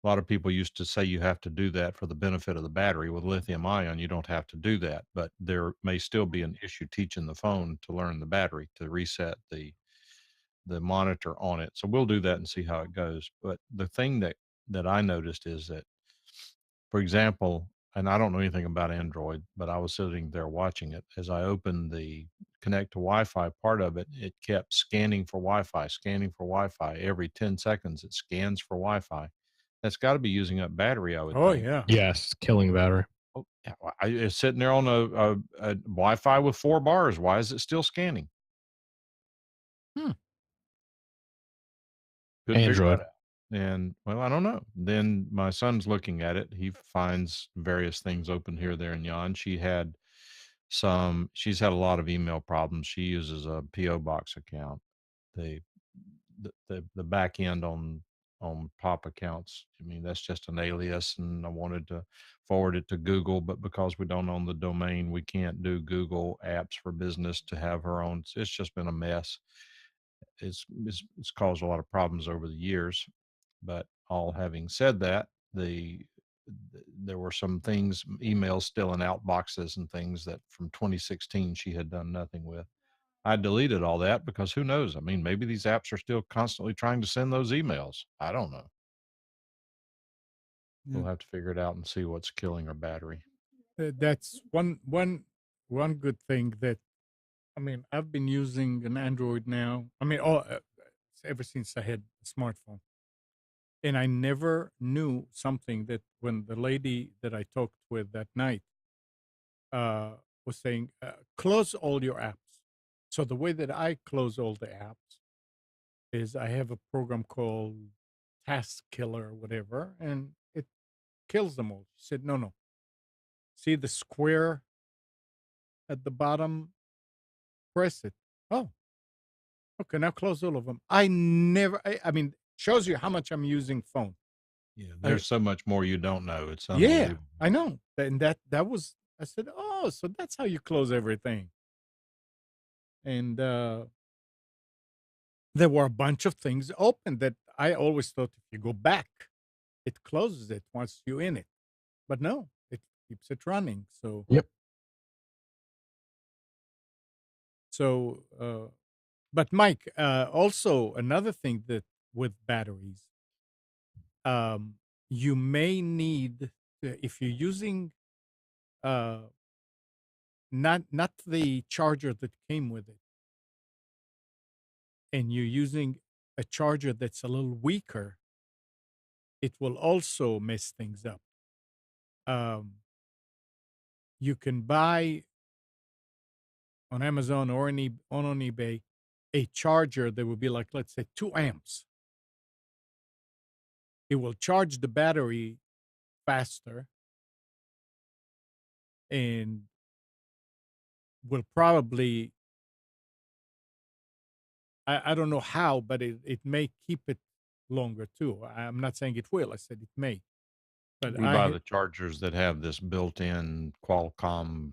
A lot of people used to say you have to do that for the benefit of the battery. With lithium ion, you don't have to do that, but there may still be an issue teaching the phone to learn the battery to reset the monitor on it. So we'll do that and see how it goes. But the thing that I noticed is that, for example, and I don't know anything about Android, but I was sitting there watching it. As I opened the connect to Wi-Fi part of it, it kept scanning for Wi-Fi, scanning for Wi-Fi. Every 10 seconds, it scans for Wi-Fi. That's got to be using up battery, I would Oh, think. yeah. Yes, killing battery. Oh, yeah, it's sitting there on a Wi-Fi with 4 bars. Why is it still scanning? Hmm. Couldn't figure Android. that out. And well, I don't know. Then my son's looking at it. He finds various things open here, there, and yon. She's had a lot of email problems. She uses a PO box account. The the back end on pop accounts. I mean, that's just an alias, and I wanted to forward it to Google, but because we don't own the domain, we can't do Google apps for business to have her own. It's just been a mess. It's caused a lot of problems over the years. But all having said that, there were some things, emails still in outboxes and things that from 2016 she had done nothing with. I deleted all that because who knows? I mean, maybe these apps are still constantly trying to send those emails. I don't know. Yeah. We'll have to figure it out and see what's killing her battery. That's one good thing that I mean. I've been using an Android now. I mean, ever since I had a smartphone, and I never knew something that when the lady that I talked with that night uh, was saying, close all your apps. So the way that I close all the apps is I have a program called Task Killer or whatever, and it kills them all. She said, no, no. See the square at the bottom? Press it. Oh, okay. Now close all of them. I mean, shows you how much I'm using phone. Yeah, I, there's so much more you don't know. It's yeah, unbelievable. I know. And that was, I said, oh, so that's how you close everything. And there were a bunch of things open that I always thought if you go back, it closes it once you're in it. But no, it keeps it running. Yep. But Mike, also another thing that with batteries, um, you may need if you're using uh, not the charger that came with it, and you're using a charger that's a little weaker, it will also mess things up. Um, you can buy on Amazon or on eBay a charger that would be like, let's say, 2 amps. It will charge the battery faster and will probably, I don't know how, but it may keep it longer too. I'm not saying it will. I said it may. But We buy the chargers that have this built-in Qualcomm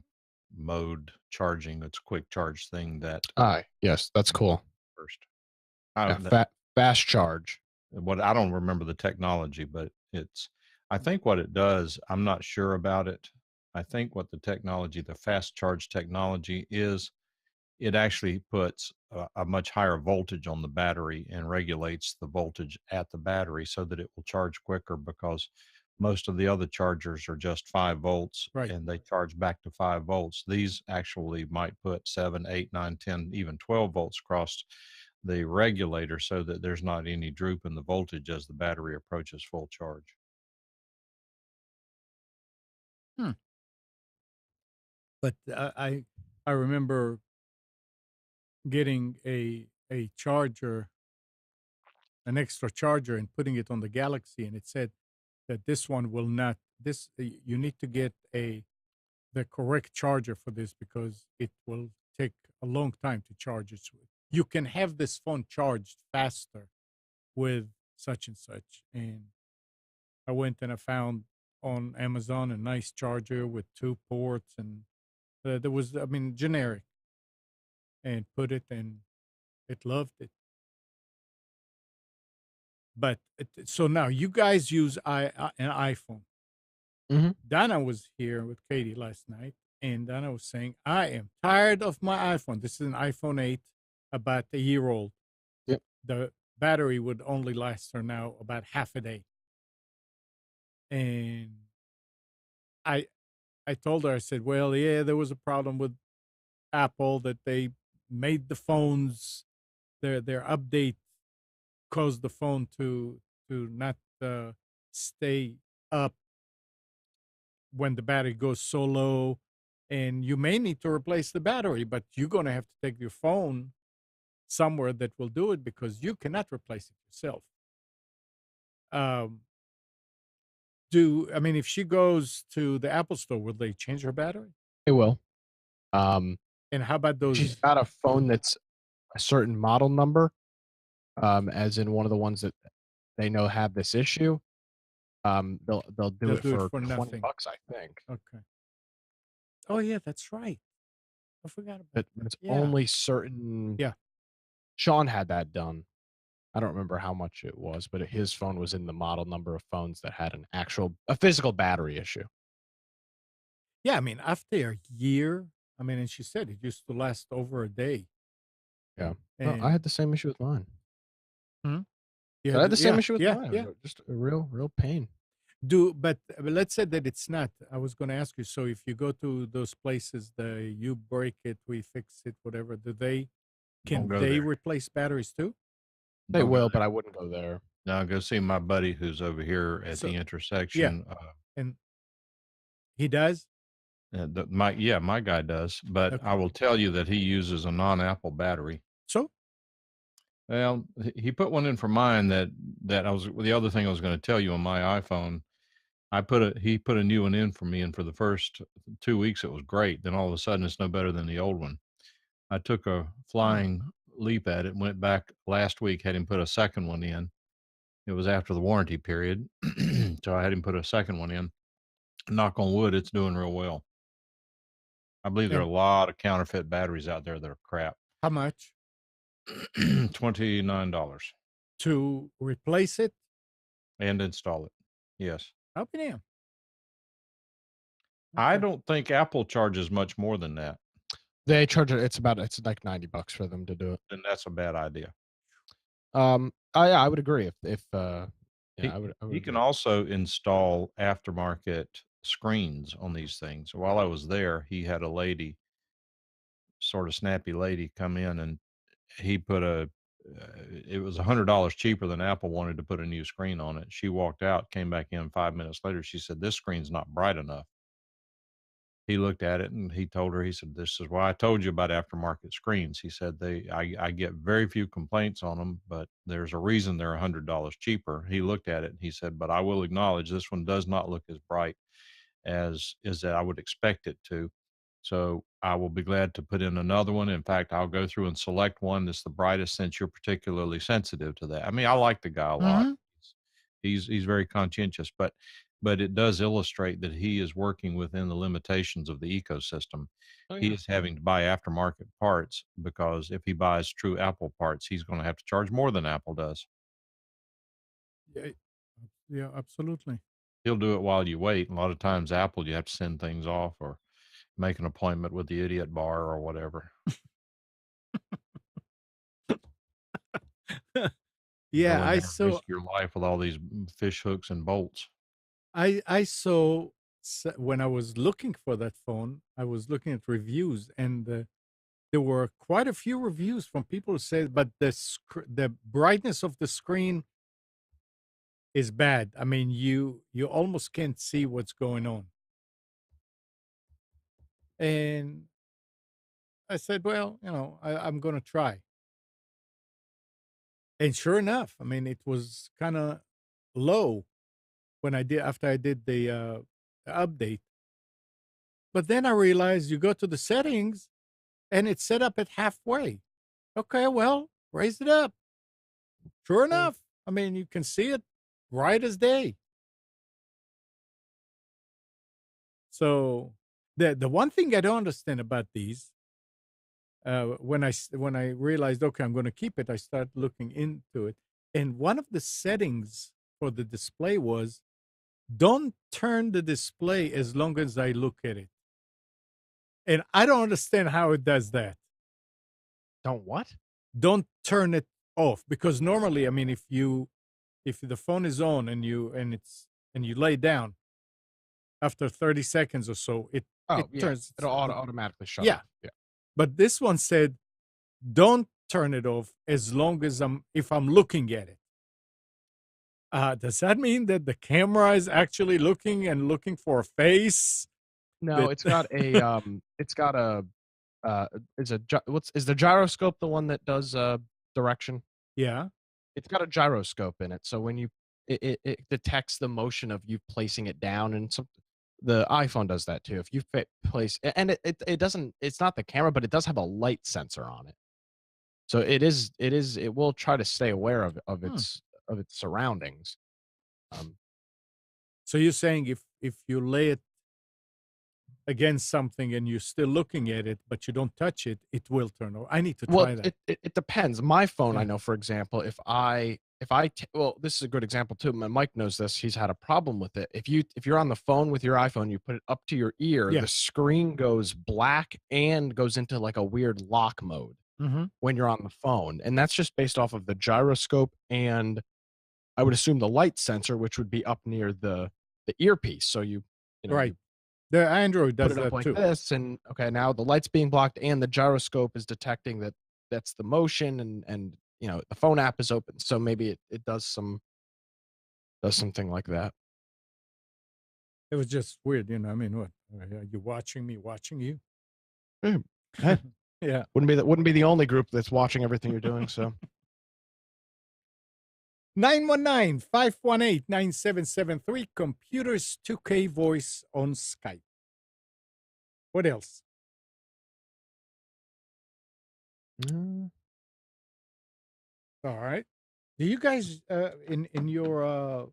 mode charging. It's a quick charge thing that Yes, that's cool. first. Yeah, fast charge. What I don't remember the technology, but I think what it does, I'm not sure about it. I think what the technology, the fast charge technology is, it actually puts a much higher voltage on the battery and regulates the voltage at the battery so that it will charge quicker, because most of the other chargers are just 5 volts Right. and they charge back to 5 volts. These actually might put 7, 8, 9, 10, even 12 volts across the regulator so that there's not any droop in the voltage as the battery approaches full charge. But I remember getting a charger, an extra charger, and putting it on the Galaxy, and it said that this one will not. You need to get the correct charger for this because it will take a long time to charge it. You can have this phone charged faster with such and such. And I went and I found on Amazon a nice charger with 2 ports, and there was, I mean, generic, and put it, and it loved it. But so now you guys use an iPhone. Mhm. Donna was here with Katie last night, and Donna was saying, I am tired of my iPhone. This is an iPhone 8, about a year old. Yep. The battery would only last her now about half a day. And I I told her, I said, well, yeah, there was a problem with Apple that they made the phones, their update caused the phone to not stay up when the battery goes so low, and you may need to replace the battery, but you're going to have to take your phone somewhere that will do it because you cannot replace it yourself. Um, I mean, if she goes to the Apple store, will they change her battery? It will. Um, And how about she's those? got a phone that's a certain model number, as in one of the ones that they know have this issue. They'll do They'll it do it for for 20 nothing. bucks, I think. Okay. Oh yeah, that's right. I forgot about But that. it's Yeah. only certain Yeah. Sean had that done. I don't remember how much it was, but his phone was in the model number of phones that had a physical battery issue. Yeah, I mean, after a year, I mean, and she said it used to last over a day. Yeah. Well, I And had the same issue with mine. you I had the same yeah, issue with yeah, mine. It yeah. was just a real pain. But let's say that it's not. I was going to ask you. So if you go to those places, you break it, we fix it, whatever. Don't Can go they there. replace batteries too? They Don't go will, there. but I wouldn't go there. Now go see my buddy who's over here at So the yeah, intersection. and he does. My guy does, but I Okay. will tell you that he uses a non-Apple battery. So Well, he put one in for mine that I was the other thing I was going to tell you on my iPhone. He put a new one in for me, and for the first 2 weeks it was great. Then all of a sudden it's no better than the old one. I took a hmm, flying leap at it. Went back last week, had him put a second one in. It was after the warranty period, so I had him put a second one in. Knock on wood, it's doing real well. I believe there are and a lot of counterfeit batteries out there that are crap. how much $29 to replace it? and install it. Yes. Up in him. I Okay. don't think Apple charges much more than that, They charge it. It's like $90 for them to do it. and that's a bad idea. Yeah, I would agree. Yeah, He I would he can agree. also install aftermarket screens on these things. While I was there, he had a lady, sort of snappy lady, come in, and he put it was $100 cheaper than Apple wanted to put a new screen on it. She walked out, came back in 5 minutes later. She said, "This screen's not bright enough." He looked at it and he told her, he said, "This is why I told you about aftermarket screens." He said, I get very few complaints on them, but there's a reason they're $100 cheaper. He looked at it and he said, "But I will acknowledge this one does not look as bright as that I would expect it to. So I will be glad to put in another one. In fact, I'll go through and select one that's the brightest since you're particularly sensitive to that." I mean, I like the guy a lot. Hmm. He's very conscientious, but it does illustrate that he is working within the limitations of the ecosystem. Oh He yeah. is having to buy aftermarket parts because if he buys true Apple parts, he's going to have to charge more than Apple does. Yeah, yeah, absolutely. He'll do it while you wait. A lot of times, Apple, you have to send things off or make an appointment with the idiot bar or whatever. Yeah, Go in I there and saw. risk your life with all these fish hooks and bolts. I saw when I was looking for that phone, I was looking at reviews, and there were quite a few reviews from people who said, but the brightness of the screen is bad. I mean, you almost can't see what's going on. And I said, well, I'm going to try. And sure enough, I mean, it was kind of low after I did the update. But then I realized you go to the settings and it's set up at halfway. Okay, well, raise it up. Sure enough, I mean, you can see it bright as day. So the one thing I don't understand about these, when I realized, okay, I'm going to keep it, I started looking into it, and one of the settings for the display was don't turn the display as long as I look at it, and I don't understand how it does that. Don't what? Don't turn it off, because normally, I mean, if the phone is on and you lay down after 30 seconds or so, it Oh yeah. turns. It'll automatically shut Yeah, off. Yeah. but this one said don't turn it off as long as if I'm looking at it. Does that mean that the camera is actually looking for a face? No, That it's got a is the gyroscope the one that does direction? yeah. It's got a gyroscope in it, so when it detects the motion of you placing it down, and the iPhone does that too. If you place, and it doesn't, it's not the camera, but it does have a light sensor on it. So it will try to stay aware of Hmm. its surroundings. So you're saying if you lay it against something and you're still looking at it, but you don't touch it, it will turn on. I need to Well, try that. it depends. My phone, I Yeah. know, for example, well, this is a good example too. My Mike knows this. He's had a problem with it. If you're on the phone with your iPhone, you put it up to your ear, Yeah. the screen goes black and goes into like a weird lock mode Mm-hmm. when you're on the phone, and that's just based off of the gyroscope and I would assume the light sensor, which would be up near the earpiece. So Right. you The Android put does it up that like too. this, and okay, now the light's being blocked, and the gyroscope is detecting that that's the motion, and the phone app is open, so maybe it does something like that. It was just weird, I mean, what? Are you watching me watching you? Hmm. Hey, Yeah. wouldn't be the only group that's watching everything you're doing. So 919-518-9773, computers 2K voice on Skype. What else? Mm, All right. Do you guys in your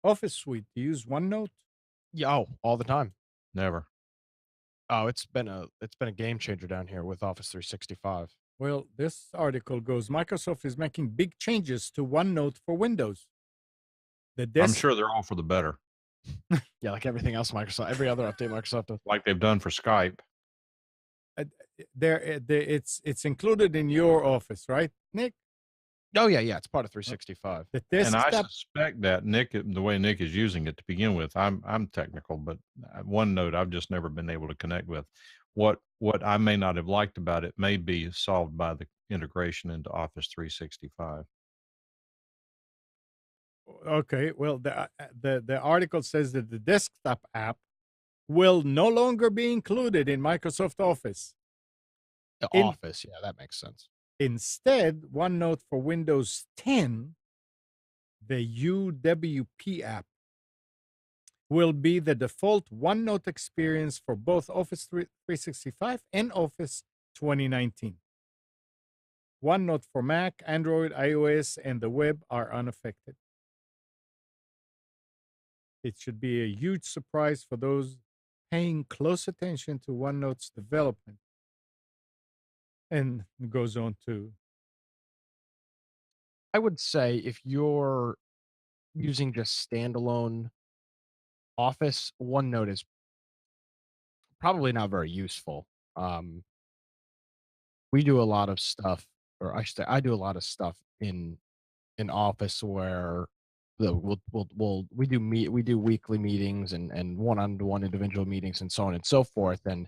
office suite, do you use OneNote? yeah, all the time. Never. Oh, it's been a game changer down here with Office 365. Well, this article goes Microsoft is making big changes to OneNote for Windows. The I'm desk sure they're all for the better, Yeah, like everything else Microsoft, every other update Microsoft does. like they've done for Skype. it's included in your office, right, Nick? Oh yeah, it's part of 365. The And I desktop. suspect that Nick, the way Nick is using it to begin with, I'm technical, but OneNote I've just never been able to connect with. What I may not have liked about it may be solved by the integration into Office 365. Okay, well, the article says that the desktop app will no longer be included in Microsoft Office. The In Office, yeah, that makes sense. Instead, OneNote for Windows 10, the UWP app, will be the default OneNote experience for both Office 365 and Office 2019. OneNote for Mac, Android, iOS, and the web are unaffected. It should be a huge surprise for those paying close attention to OneNote's development. And it goes on to, I would say if you're using just standalone Office, OneNote is probably not very useful. Um, we do a lot of stuff, or I should say, I do a lot of stuff in Office where we do weekly meetings and one-on-one individual meetings and so on and so forth, and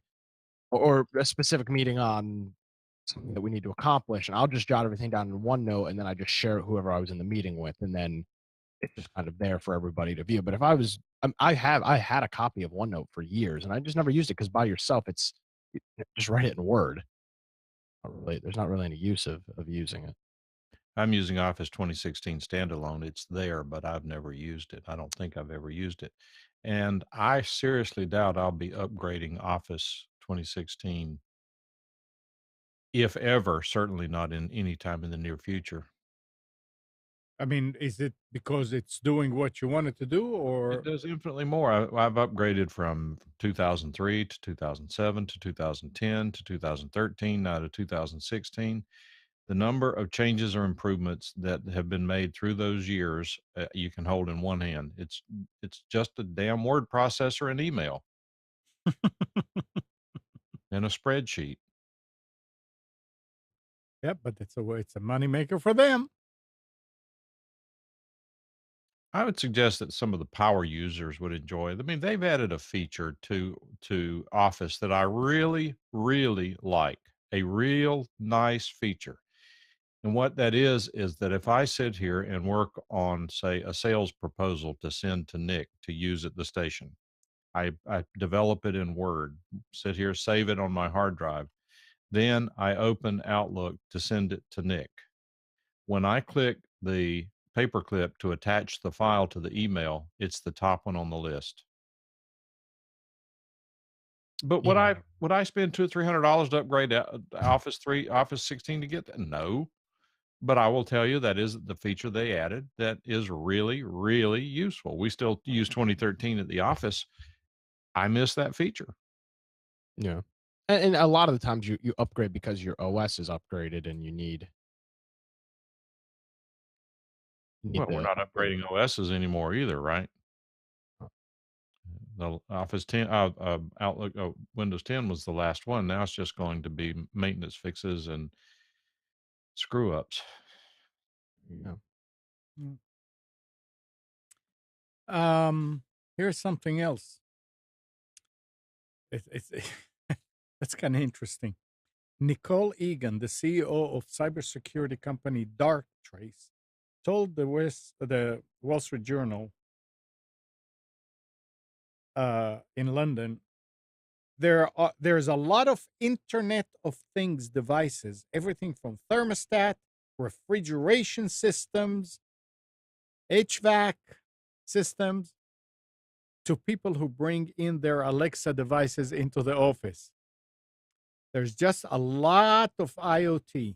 or a specific meeting on something that we need to accomplish, and I'll just jot everything down in OneNote, and then I just share it whoever I was in the meeting with, and then it's just kind of there for everybody to view. But if I had a copy of OneNote for years, and I just never used it because by yourself, just write it in Word. There's not really any use of using it. I'm using Office 2016 standalone. It's there, but I've never used it. I don't think I've ever used it. And I seriously doubt I'll be upgrading Office 2016, if ever, certainly not in any time in the near future. I mean, is it because it's doing what you want it to do, It or does infinitely more. I've upgraded from 2003 to 2007 to 2010 to 2013, now to 2016. The number of changes or improvements that have been made through those years, you can hold in one hand. It's just a damn word processor and email and a spreadsheet. yeah, but it's a moneymaker for them. I would suggest that some of the power users would enjoy it. I mean, they've added a feature to Office that I really, really like. A real nice feature. And what that is that if I sit here and work on, say, a sales proposal to send to Nick to use at the station, I develop it in Word, sit here, save it on my hard drive. Then I open Outlook to send it to Nick. When I click the paperclip to attach the file to the email, it's the top one on the list. But Yeah. would I spend $200 or $300 to upgrade Office 16 to get that? No. But I will tell you that is the feature they added that is really, really useful. We still use 2013 at the office. I miss that feature. Yeah. And a lot of the times you upgrade because your OS is upgraded and you need Well, we're to not upgrade. upgrading OSs anymore either, right? Uh, The Office 10, Outlook, Windows 10 was the last one. Now it's just going to be maintenance fixes and screw ups. Yeah. Mm. Um, Here's something else. It's that's kind of interesting. Nicole Egan, the CEO of cybersecurity company Darktrace, told the Wall Street Journal in London there's a lot of Internet of Things devices, everything from thermostat, refrigeration systems, HVAC systems, to people who bring in their Alexa devices into the office. There's just a lot of IoT.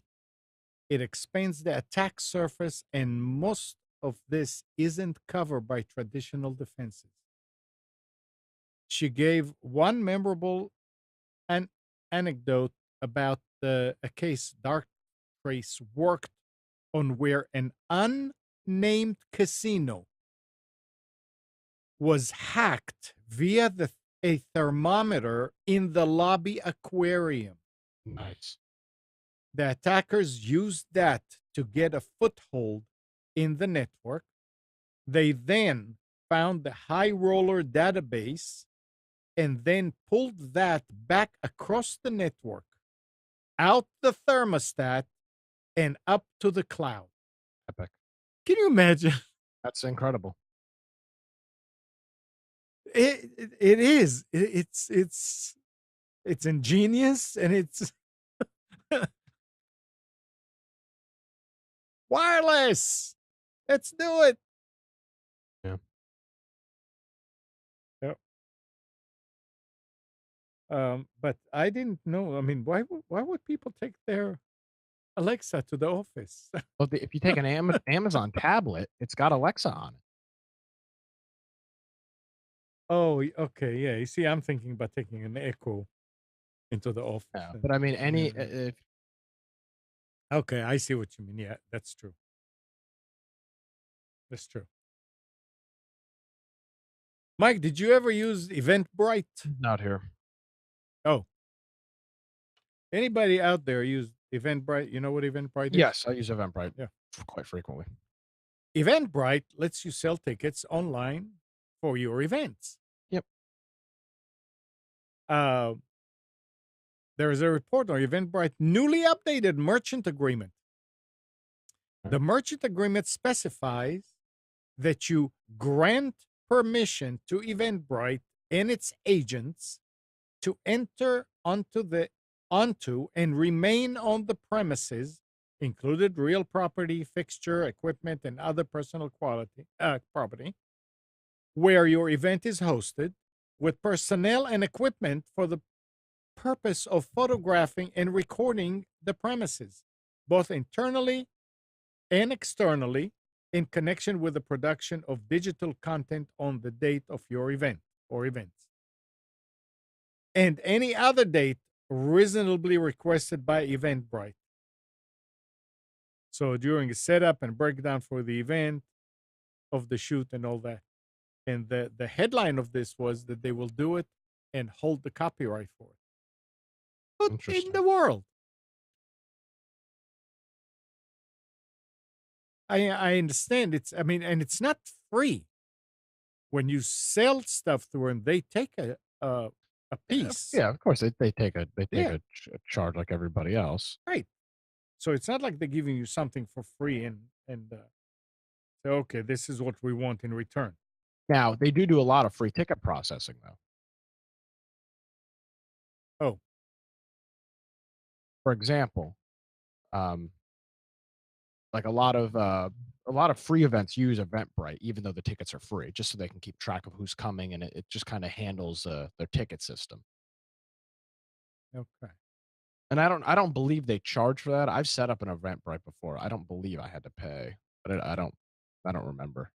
It expands the attack surface, and most of this isn't covered by traditional defenses. She gave one memorable an anecdote about a case Darktrace worked on where an unnamed casino was hacked via a thermometer in the lobby aquarium. Nice. The attackers used that to get a foothold in the network. They then found the high roller database and then pulled that back across the network, out the thermostat, and up to the cloud. Epic. Can you imagine? That's incredible. It is. It's ingenious and it's wireless. Let's do it. Yeah. Yep. But I didn't know. I mean, why would people take their Alexa to the office? Well, if you take an Amazon tablet, it's got Alexa on it. Oh, okay, yeah. You see, I'm thinking about taking an Echo into the office. Yeah. But I mean, Yeah, any yeah. if Okay, I see what you mean. Yeah, that's true. That's true. Mike, did you ever use Eventbrite? not here. Oh, anybody out there use Eventbrite? You know what Eventbrite is? Yes, I use Eventbrite Yeah. quite frequently. Eventbrite lets you sell tickets online for your events. Yep. Uh, there is a report on Eventbrite newly updated merchant agreement. The merchant agreement specifies that you grant permission to Eventbrite and its agents to enter onto and remain on the premises, included real property, fixture, equipment, and other personal property, where your event is hosted, with personnel and equipment for the purpose of photographing and recording the premises, both internally and externally, in connection with the production of digital content on the date of your event or events, and any other date reasonably requested by Eventbrite. So during a setup and breakdown for the event of the shoot and all that. And the headline of this was that they will do it and hold the copyright for it. What in Interesting. the world? I understand and it's not free. When you sell stuff through them, they take a piece. Yeah, of course they take Yeah. a charge like everybody else. Right. So it's not like they're giving you something for free and say, okay, this is what we want in return. Now, they do a lot of free ticket processing though. Oh, For example, um, like a lot of free events use Eventbrite, even though the tickets are free, just so they can keep track of who's coming, and it just kind of handles their ticket system. okay. And I don't believe they charge for that. I've set up an Eventbrite before. I don't believe I had to pay, but I don't remember.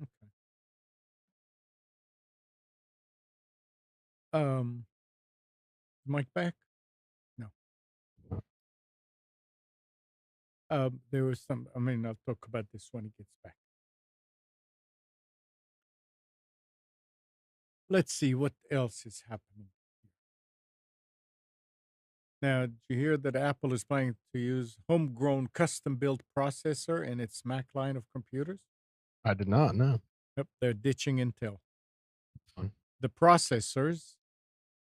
Okay. Mike back? No. There was some. I mean, I'll talk about this when he gets back. Let's see what else is happening. Now, did you hear that Apple is planning to use homegrown custom-built processor in its Mac line of computers? I did not know. Yep, they're ditching Intel. Fun. The processors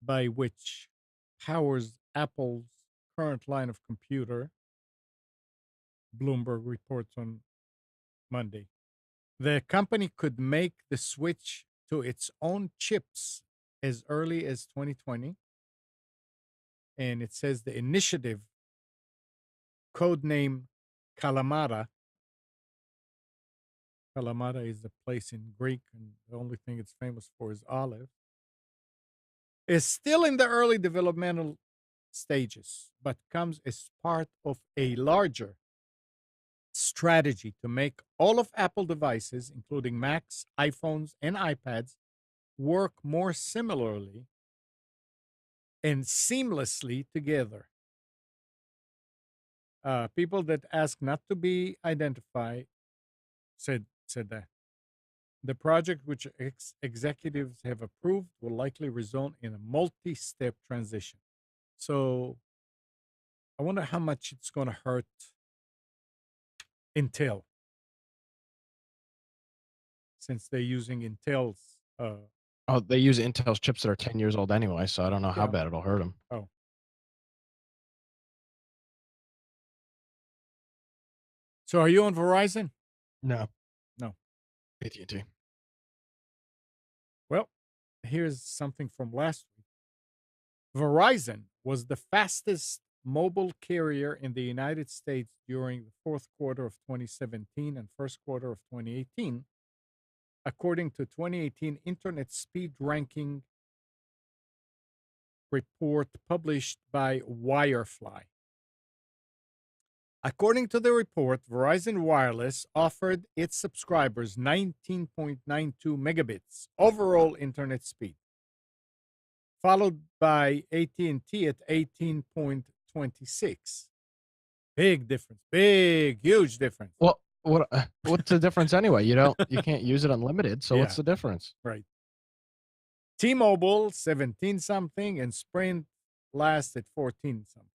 by which powers Apple's current line of computer, Bloomberg reports on Monday. The company could make the switch to its own chips as early as 2020. And it says the initiative, codename Kalamata. Kalamata is a place in Greek, and the only thing it's famous for is olive. Is still in the early developmental stages, but comes as part of a larger strategy to make all of Apple devices, including Macs, iPhones, and iPads, work more similarly and seamlessly together. People that ask not to be identified said that. The project, which executives have approved, will likely result in a multi-step transition. So I wonder how much it's going to hurt Intel, since they're using Intel's. Oh, they use Intel's chips that are 10 years old anyway, so I don't know how Yeah. bad it'll hurt them. Oh. So are you on Verizon? No. No. AT&T. Well, here's something from last week. Verizon was the fastest mobile carrier in the United States during the fourth quarter of 2017 and first quarter of 2018, according to 2018 Internet Speed Ranking report published by Wirefly. According to the report, Verizon Wireless offered its subscribers 19.92 megabits overall internet speed, followed by AT&T at 18.26. Big difference. Huge difference. Well, what's the difference anyway? You can't use it unlimited, so what's the difference? Right. T-Mobile 17 something and Sprint last at 14 something.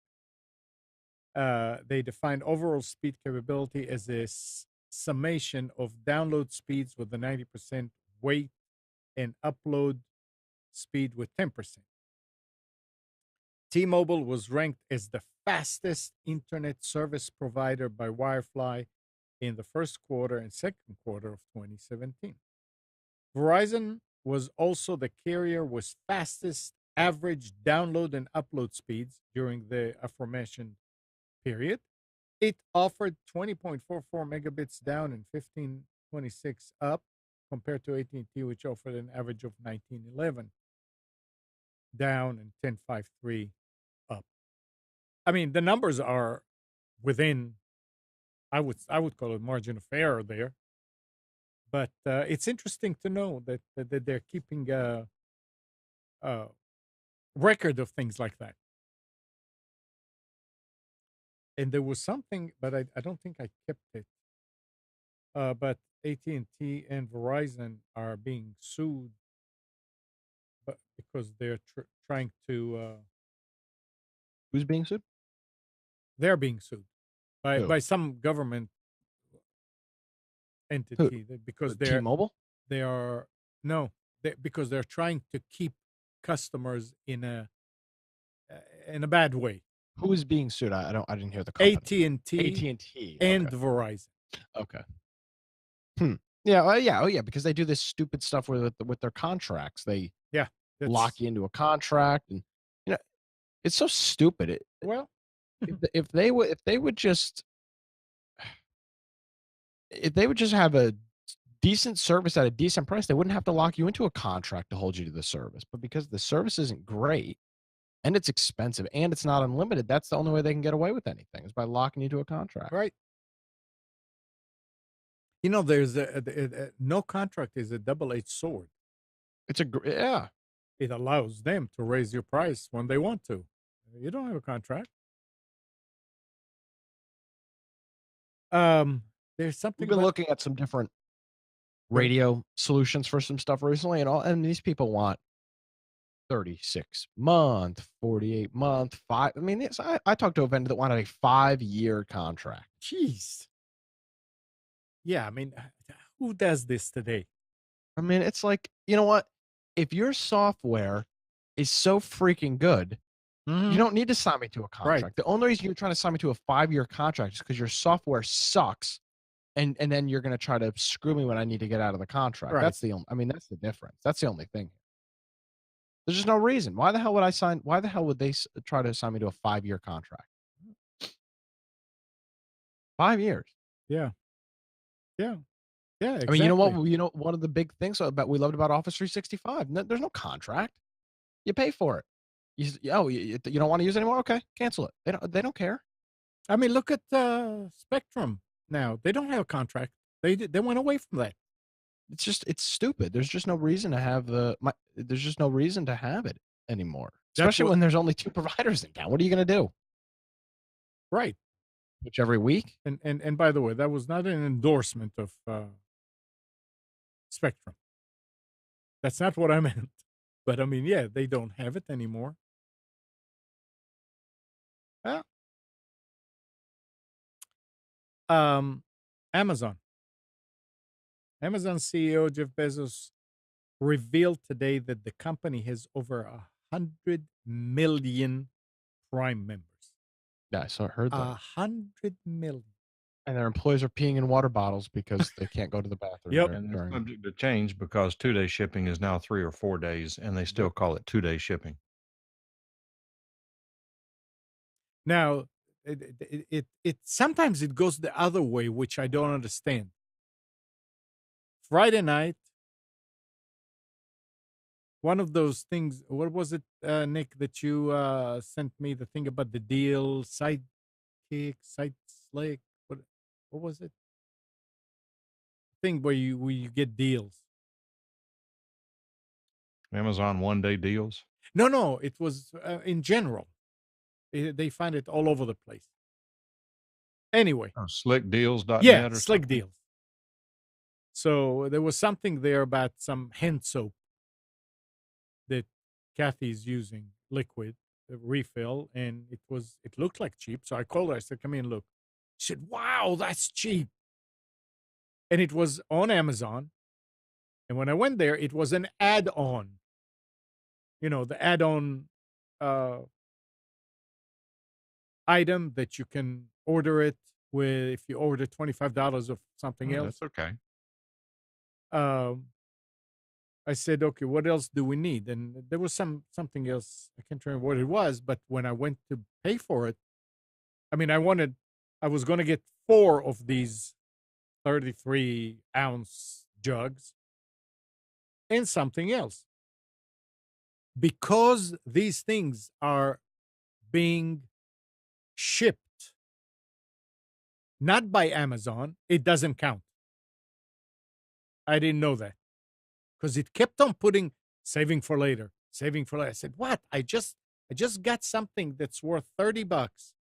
They defined overall speed capability as a summation of download speeds with the 90% weight and upload speed with 10%. T-Mobile was ranked as the fastest internet service provider by Wirefly in the first quarter and second quarter of 2017. Verizon was also the carrier with fastest average download and upload speeds during the aforementioned period. It offered 20.44 megabits down and 15.26 up, compared to AT&T, which offered an average of 19.11 down and 10.53 up. I mean, the numbers are within, I would call it margin of error there. But it's interesting to know that they're keeping a record of things like that. And there was something, but I don't think I kept it. But AT&T and Verizon are being sued, but because they're trying to. Who's being sued? They're being sued Who? by some government entity because they're T-Mobile. They are because they're trying to keep customers in a bad way. Who is being sued? I didn't hear the company. AT&T and okay. Verizon. Okay. Yeah. Oh yeah. Because they do this stupid stuff with their contracts. They lock you into a contract, and it's so stupid. If they would just have a decent service at a decent price, they wouldn't have to lock you into a contract to hold you to the service. But because the service isn't great and it's expensive and it's not unlimited, that's the only way they can get away with anything, is by locking you to a contract. Right. There's no contract is a double-edged sword. It's yeah. it allows them to raise your price when they want to. You don't have a contract. There's something We've been about looking at some different radio solutions for some stuff recently, and these people want 36-month, 48-month, 5. I mean, I talked to a vendor that wanted a 5-year contract. Jeez. Yeah, I mean, who does this today? I mean, it's like, you know what? If your software is so freaking good, you don't need to sign me to a contract. Right. The only reason you're trying to sign me to a 5-year contract is because your software sucks, and then you're going to try to screw me when I need to get out of the contract. Right. That's the only. I mean, that's the difference. That's the only thing. There's just no reason. Why the hell would I sign? Why the hell would they try to assign me to a 5-year contract? 5 years. Yeah. Yeah. Yeah. Exactly. I mean, you know what? You know, one of the big things we loved about Office 365. There's no contract. You pay for it. You don't want to use it anymore? Okay, cancel it. They don't care. I mean, look at Spectrum now. They don't have a contract. They went away from that. It's stupid. There's just no reason to have there's just no reason to have it anymore. Especially when there's only 2 providers in town. What are you going to do? Right. Which every week? And by the way, that was not an endorsement of Spectrum. That's not what I meant. But I mean, yeah, they don't have it anymore. Well, Amazon CEO Jeff Bezos revealed today that the company has over 100 million Prime members. Yeah, I heard that. 100 million. And their employees are peeing in water bottles because they can't go to the bathroom. Yep. And they're subject to change because 2-day shipping is now 3 or 4 days, and they still call it 2-day shipping. Now, it sometimes it goes the other way, which I don't understand. Friday night, one of those things. What was it, Nick, that you sent me the thing about the deal, Sidekick, Slick? What was it? Thing where you get deals. Amazon 1-day deals? No, it was in general. They find it all over the place. Anyway. Oh, slickdeals.net yeah, or Slick something? Deals. So there was something there about some hand soap that Kathy's using, liquid refill, and it looked like cheap. So I called her. I said, "Come in, look." She said, "Wow, that's cheap." And it was on Amazon. And when I went there, it was an add-on. You know, the add-on item that you can order it with if you order $25 of something else. That's okay. I said, "Okay, what else do we need?" And there was something else. I can't remember what it was, but when I went to pay for it, I mean, I was going to get 4 of these 33-ounce jugs and something else. Because these things are being shipped not by Amazon, it doesn't count. I didn't know that. Because it kept on putting saving for later. I said, "What? I just got something that's worth $30."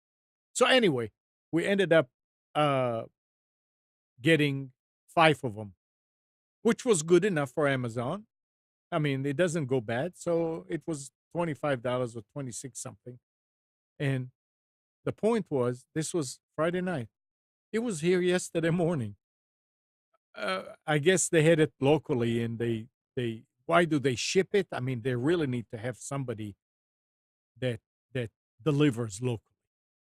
So anyway, we ended up getting 5 of them, which was good enough for Amazon. I mean, it doesn't go bad. So it was $25 or 26 something. And the point was, this was Friday night. It was here yesterday morning. I guess they had it locally, and they why do they ship it? I mean, they really need to have somebody that delivers locally.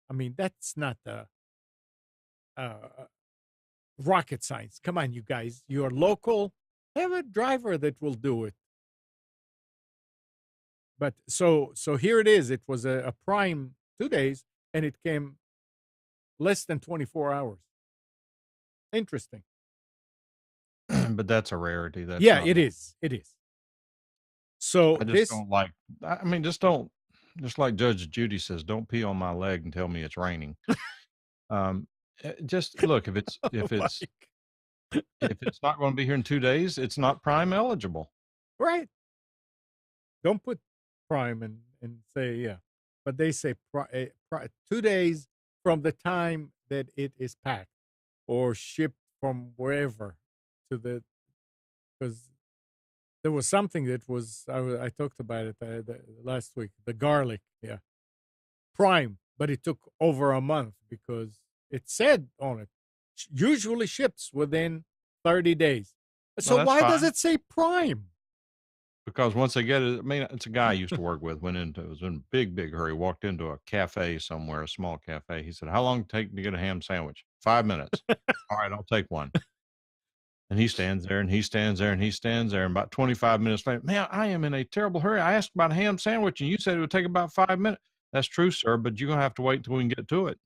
I mean, that's not rocket science. Come on, you guys. You're local. Have a driver that will do it. But so here it is. It was a Prime 2 days, and it came less than 24 hours. Interesting. But that's a rarity. That's yeah, not it normal. is. It is. So I just don't like. I mean, just like Judge Judy says, don't pee on my leg and tell me it's raining. Just look, if it's not going to be here in 2 days, it's not Prime eligible. Right. Don't put Prime and say yeah, but they say 2 days from the time that it is packed or shipped from wherever to the because there was something that was I talked about it last week. The garlic, yeah, Prime, but it took over a month because it said on it usually ships within 30 days. Well, So that's why does fine it say Prime? because once they get it, I mean, it's a guy I used to work with. Was in a big hurry. Walked into a cafe somewhere, a small cafe. He said, "How long take to get a ham sandwich?" 5 minutes. All right, I'll take one. And he stands there and he stands there and he stands there. And about 25 minutes later, man, I am in a terrible hurry. I asked about a ham sandwich and you said it would take about 5 minutes. That's true, sir, but you're gonna have to wait till we can get to it.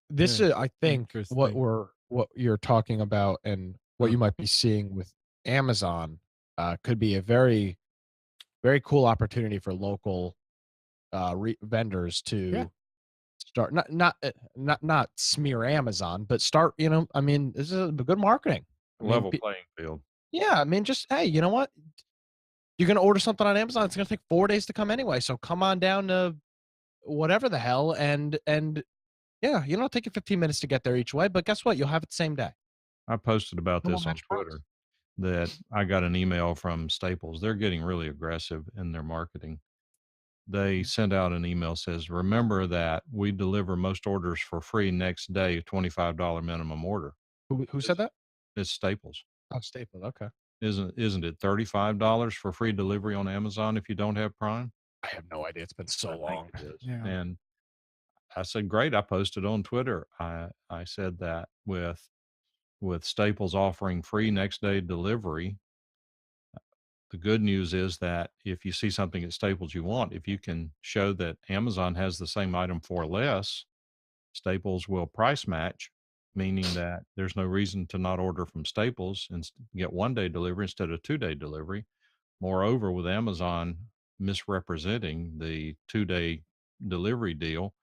This Yeah, is, I think, interesting. what you're talking about, and what Huh. you might be seeing with Amazon, could be a very, very cool opportunity for local vendors Yeah, to start not smear Amazon, but start. I mean, this is a good marketing. I mean, Level playing field. yeah, I mean, just hey, you know what? You're gonna order something on Amazon. It's gonna take 4 days to come anyway. So come on down to whatever the hell, and yeah, it'll take you 15 minutes to get there each way. But guess what? You'll have it the same day. I posted about And we'll this on match price. Twitter that I got an email from Staples. They're getting really aggressive in their marketing. They send out an email says, "Remember that we deliver most orders for free next day, $25 minimum order." Who said It's, that? it's Staples. Oh, Staple. Okay. Isn't it $35 for free delivery on Amazon if you don't have Prime? I have no idea. It's been so I think long. it is. yeah. And I said, great. I posted on Twitter. I said that with Staples offering free next day delivery, the good news is that if you see something at Staples you want, if you can show that Amazon has the same item for less, Staples will price match, meaning that there's no reason to not order from Staples and get 1 day delivery instead of 2 day delivery. Moreover, with Amazon misrepresenting the 2 day delivery deal,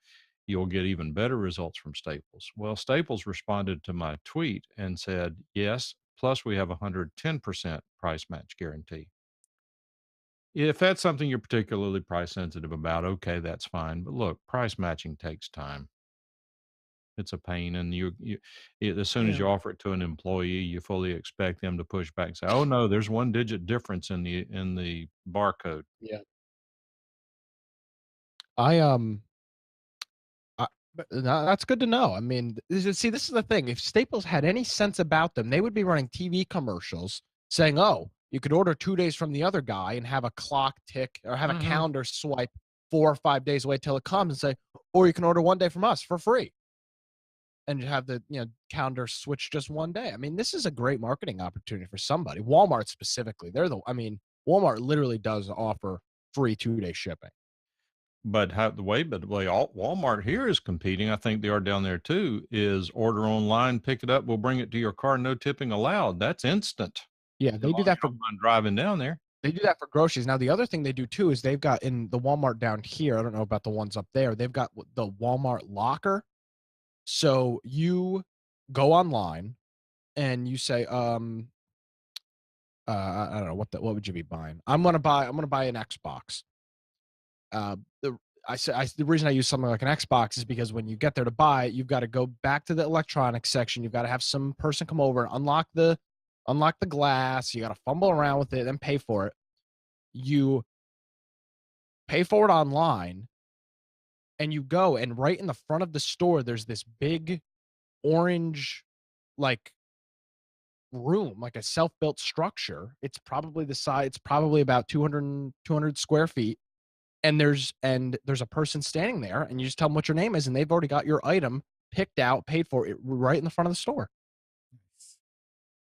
you'll get even better results from Staples. Well, Staples responded to my tweet and said, yes, plus we have a 110% price match guarantee. If that's something you're particularly price sensitive about, okay, that's fine. But look, price matching takes time. It's a pain, and as soon as Yeah. you offer it to an employee, you fully expect them to push back and say, "Oh no, there's 1 digit difference in the barcode." Yeah. I but that's good to know. I mean, see, this is the thing. If Staples had any sense about them, they would be running TV commercials saying, "Oh, you could order 2 days from the other guy and have a clock tick or have a Hmm. calendar swipe 4 or 5 days away till it comes, and say, or you can order 1 day from us for free." And have the calendar switch just 1 day. I mean, this is a great marketing opportunity for somebody. Walmart specifically, Walmart literally does offer free 2 day shipping. But the way Walmart here is competing, I think they are down there too, is order online, pick it up, we'll bring it to your car, no tipping allowed. That's instant. Yeah, As they do long as that you for don't mind driving down there. groceries. Now, the other thing they do too is they've got in the Walmart down here. I don't know about the ones up there. They've got the Walmart locker. So you go online and you say, I don't know what would you be buying? I'm gonna buy an Xbox. The the reason I use something like an Xbox is because when you get there to buy it, you've got to go back to the electronics section. You've got to have some person come over and unlock the glass. You got to fumble around with it and pay for it. You pay for it online, and you go, and right in the front of the store, there's this big orange like room, like a self-built structure. It's probably the size. It's probably about 200 square feet, and there's a person standing there, and you just tell them what your name is, and they've already got your item picked out, paid for it right in the front of the store.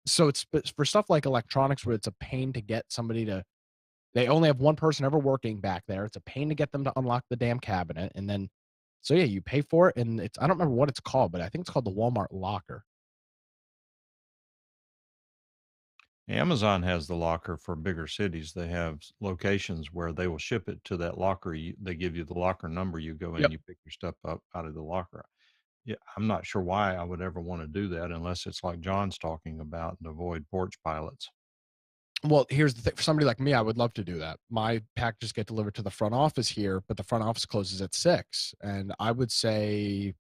So it's for stuff like electronics where it's a pain to get somebody to. They only have one person ever working back there. It's a pain to get them to unlock the damn cabinet, and then so yeah, you pay for it, and I don't remember what it's called, but I think it's called the Walmart locker. Amazon has the locker for bigger cities. They have locations where they will ship it to that locker. They give you the locker number. You go in, Yep. you pick your stuff up out of the locker. Yeah, I'm not sure why I would ever want to do that unless it's like John's talking about and avoid porch pilots. Well, here's the thing. For somebody like me, I would love to do that. My packages get delivered to the front office here, but the front office closes at 6. And I would say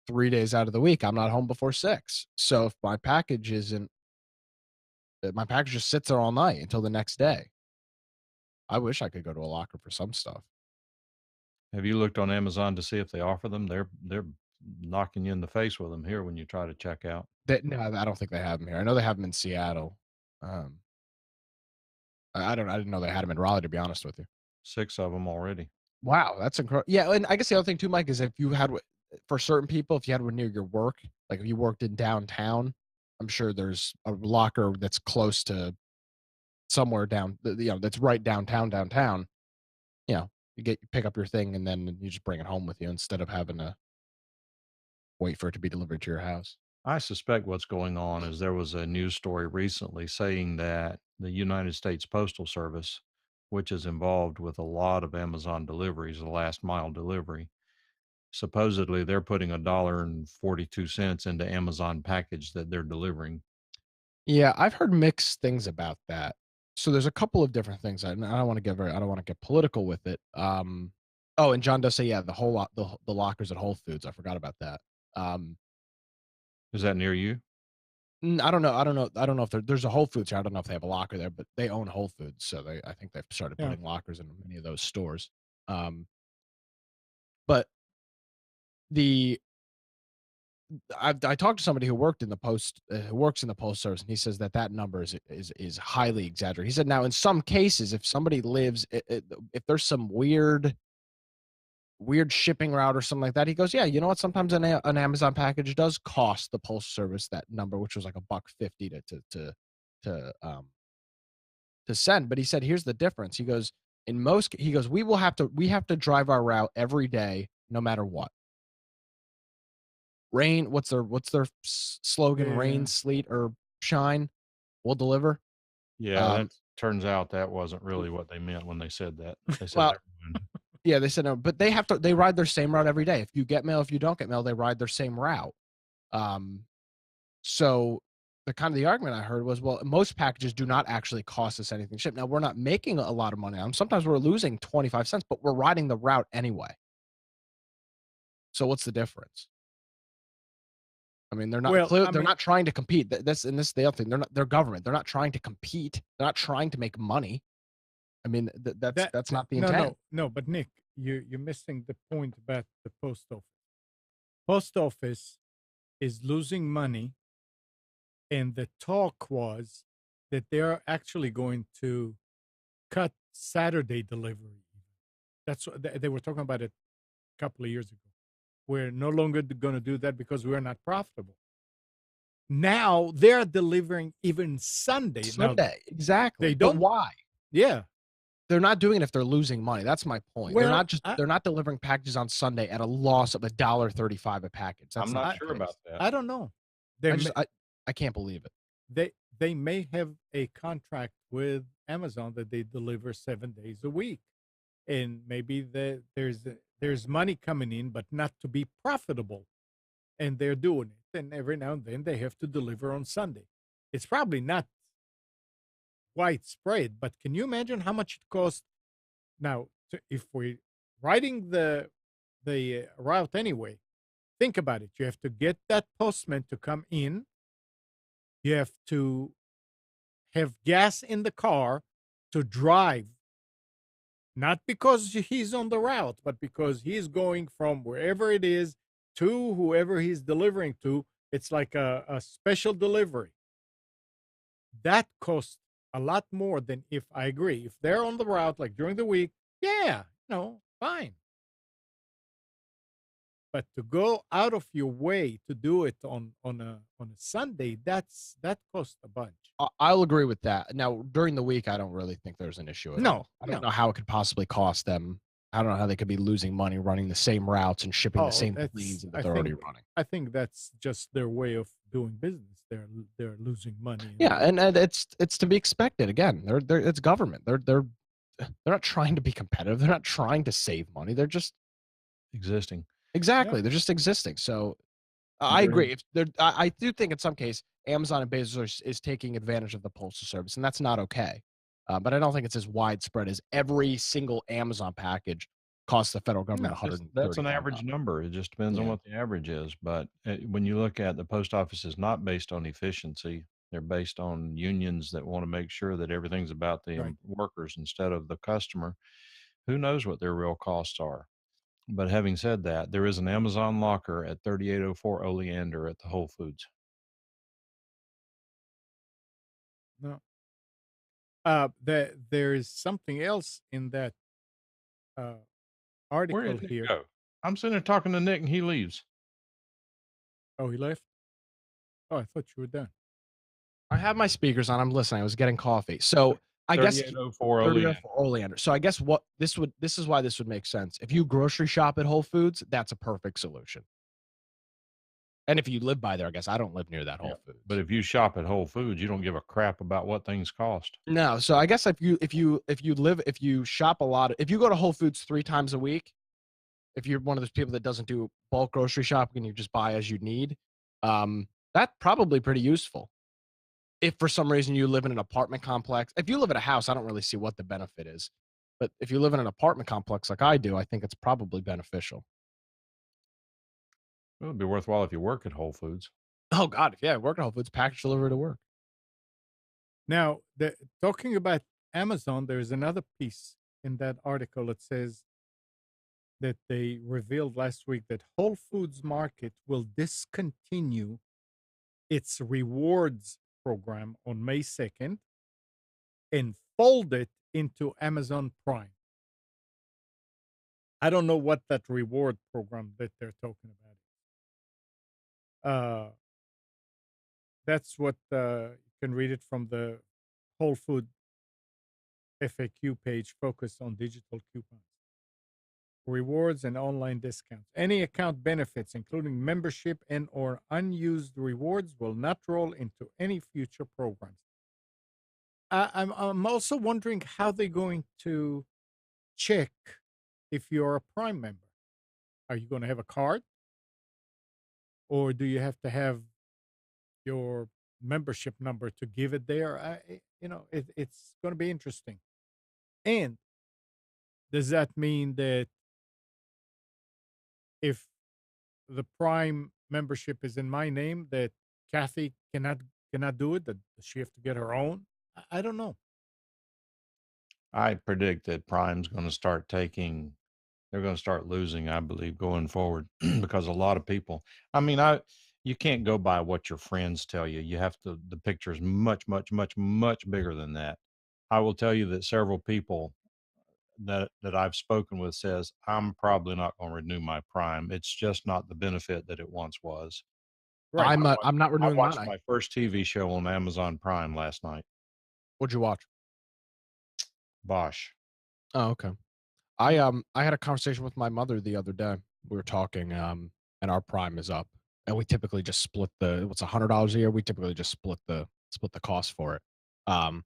3 days out of the week, I'm not home before 6. So if my package just sits there all night until the next day. I wish I could go to a locker for some stuff. Have you looked on Amazon to see if they offer them? They're knocking you in the face with them here when you try to check out. No, I don't think they have them here. I know they have them in Seattle. I didn't know they had them in Raleigh, to be honest with you. 6 of them already. Wow, that's incredible. Yeah, and I guess the other thing too, Mike, is if you had for certain people, if you had one near your work, like if you worked in downtown, I'm sure there's a locker that's close to somewhere down, that's right downtown. You pick up your thing and then you just bring it home with you instead of having to wait for it to be delivered to your house. I suspect what's going on is there was a news story recently saying that the United States Postal Service, which is involved with a lot of Amazon deliveries, the last mile delivery, supposedly they're putting $1.42 into Amazon package that they're delivering. Yeah, I've heard mixed things about that. So there's a couple of different things. I don't want to get political with it. Oh, and John does say, yeah, the whole lot, the lockers at Whole Foods. I forgot about that. Is that near you? I don't know. I don't know if there's a Whole Foods here. I don't know if they have a locker there, but they own Whole Foods, so I think they've started Yeah. putting lockers in many of those stores. But I talked to somebody who works in the post service, and he says that number is highly exaggerated. He said, now in some cases, if somebody lives, if there's some weird shipping route or something like that, he goes, yeah, you know what? Sometimes an Amazon package does cost the postal service that number, which was like $1.50 to send. But he said, here's the difference. He goes, we have to drive our route every day, no matter what. Rain, what's their slogan? Yeah. Rain, sleet, or shine, we'll deliver. Yeah, that turns out that wasn't really what they meant when they said that. They said Well, everyone. Yeah, they said no, but they ride their same route every day. If you get mail, if you don't get mail, they ride their same route. So the argument I heard was, well, most packages do not actually cost us anything to ship. Now, we're not making a lot of money on them. Sometimes we're losing 25 cents, but we're riding the route anyway. So what's the difference? I mean, they're not they're not trying to compete. This is the other thing. They're government. They're not trying to compete. They're not trying to make money. I mean, that's not the intent. No, but Nick, you're missing the point about the post office. Post office is losing money, and the talk was that they are actually going to cut Saturday delivery. That's what they were talking about it a couple of years ago. We're no longer going to do that because we're not profitable. Now they're delivering even Sunday. Now, exactly. They don't. But why? Yeah. They're not doing it if they're losing money. That's my point. Well, they're not delivering packages on Sunday at a loss of $1.35 a package. I'm not sure about that. I don't know. I can't believe it. They may have a contract with Amazon that they deliver 7 days a week, and maybe there's money coming in, but not to be profitable, and they're doing it. And every now and then they have to deliver on Sunday. It's probably not widespread, but can you imagine how much it costs now if we're riding the route anyway? Think about it. You have to get that postman to come in. You have to have gas in the car to drive, not because he's on the route, but because he's going from wherever it is to whoever he's delivering to. It's like a special delivery. That costs a lot more than, if I agree, if they're on the route like during the week, yeah, fine. But to go out of your way to do it on a Sunday, that costs a bunch. I'll agree with that. Now, during the week, I don't really think there's an issue at all. I don't know how it could possibly cost them. I don't know how they could be losing money running the same routes and shipping the same planes that they're already running. I think that's just their way of doing business. They're losing money. Yeah, and it's to be expected. Again, it's government. They're not trying to be competitive. They're not trying to save money. They're just existing. Exactly. Yeah. They're just existing. So I Very- agree. If I do think in some case Amazon and Bezos is taking advantage of the postal service, and that's not okay. But I don't think it's as widespread as every single Amazon package costs the federal government No. That's an average $131. number. It just depends on Yeah. what the average is. But when you look at the post office is not based on efficiency. They're based on unions that want to make sure that everything's about the Right. workers instead of the customer. Who knows what their real costs are? But having said that, there is an Amazon locker at 3804 Oleander at the Whole Foods. No. There is something else in that uh, Where article did Nick here. go? I'm sitting there talking to Nick and he leaves. Oh, he left. Oh, I thought you were done. I have my speakers on. I'm listening. I was getting coffee. So I guess 3804 30 Oleander. for Oleander. So I guess what this is why this would make sense. If you grocery shop at Whole Foods, that's a perfect solution. And if you live by there, I guess I don't live near that Yeah. Whole Foods. But if you shop at Whole Foods, you don't give a crap about what things cost. No, so I guess if you shop a lot, if you go to Whole Foods 3 times a week, if you're one of those people that doesn't do bulk grocery shopping and you just buy as you need, that's probably pretty useful. If for some reason you live in an apartment complex, if you live in a house, I don't really see what the benefit is. But if you live in an apartment complex like I do, I think it's probably beneficial. It would be worthwhile if you work at Whole Foods. Oh God, yeah, work at Whole Foods, package delivery to work. Now, talking about Amazon, there's another piece in that article that says that they revealed last week that Whole Foods Market will discontinue its rewards program on May 2nd and fold it into Amazon Prime. I don't know what that reward program that they're talking about. That's what you can read it from the Whole Food FAQ page focused on digital coupons, rewards, and online discounts. Any account benefits, including membership and or unused rewards, will not roll into any future programs. I'm also wondering how they're going to check if you're a Prime member. Are you going to have a card, or do you have to have your membership number to give it there? It's going to be interesting. And does that mean that if the Prime membership is in my name, that Kathy cannot do it? That she have to get her own? I don't know. I predict that Prime's going to start they're going to start losing, I believe, going forward because a lot of people, I mean, you can't go by what your friends tell you. You have to, the picture is much, much, much, much bigger than that. I will tell you that several people that I've spoken with says, I'm probably not going to renew my Prime. It's just not the benefit that it once was. Right. I'm not I renewing watched mine. my first TV show on Amazon Prime last night. What'd you watch? Bosch. Oh, okay. I had a conversation with my mother the other day. We were talking, and our Prime is up, and we typically just split what's $100 a year. We typically just split the cost for it. And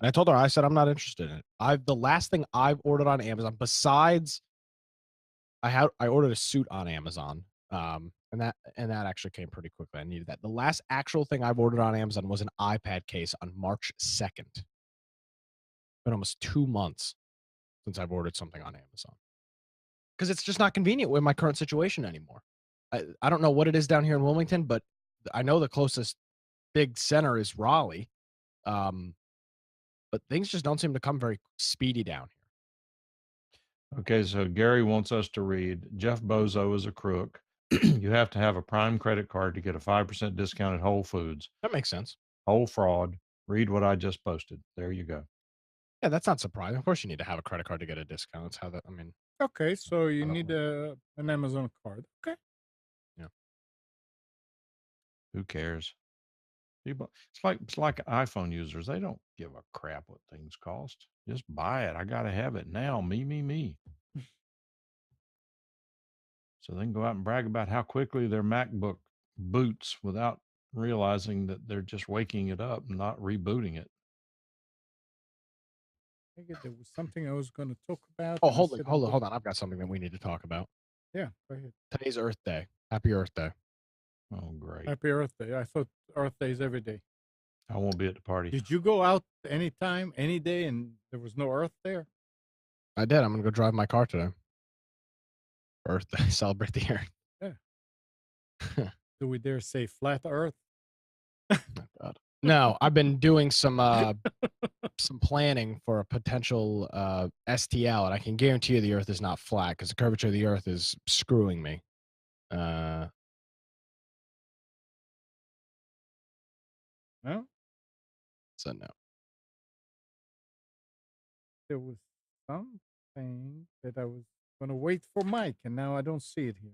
I told her, I said I'm not interested in it. The last thing I've ordered on Amazon, besides I ordered a suit on Amazon, and that actually came pretty quickly. I needed that. The last actual thing I've ordered on Amazon was an iPad case on March 2nd. Been almost 2 months since I've ordered something on Amazon. Because it's just not convenient with my current situation anymore. I don't know what it is down here in Wilmington, but I know the closest big center is Raleigh. But things just don't seem to come very speedy down here. Okay, so Gary wants us to read Jeff Bozo is a crook. You have to have a Prime credit card to get a 5% discount at Whole Foods. That makes sense. Whole fraud. Read what I just posted. There you go. Yeah, that's not surprising. Of course, you need to have a credit card to get a discount. That's how that. I mean, Okay, so you I don't need an Amazon card. Okay. yeah. Who cares? People, it's like iPhone users. They don't give a crap what things cost. Just buy it. I gotta have it now. Me. So they can go out and brag about how quickly their MacBook boots without realizing that they're just waking it up and not rebooting it. I think there was something I was going to talk about. Oh, and I said I'm hold on. I've got something that we need to talk about. Yeah, go ahead. Today's Earth Day. Happy Earth Day. Oh, great. Happy Earth Day. I thought Earth Day is every day. I won't be at the party. Did you go out anytime, any day, and there was no Earth there? I did. I'm gonna go drive my car today. Earth Day, celebrate the Earth. Yeah. Do we dare say flat Earth? Oh, God. No, I've been doing some planning for a potential STL, and I can guarantee you the Earth is not flat because the curvature of the Earth is screwing me. Well, So no. there was something that I was going to wait for Mike, and now I don't see it here.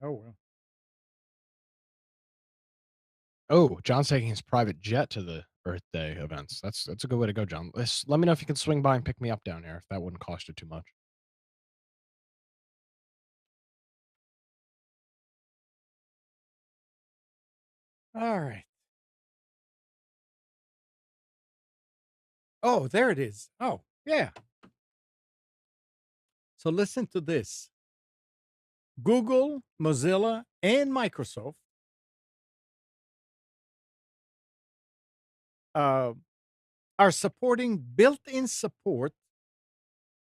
Oh, well. Oh, John's taking his private jet to the Earth Day events. That's a good way to go, John. Let me know if you can swing by and pick me up down here. If that wouldn't cost you too much. All right. Oh, there it is. Oh, yeah. So listen to this. Google, Mozilla, and Microsoft are supporting built-in support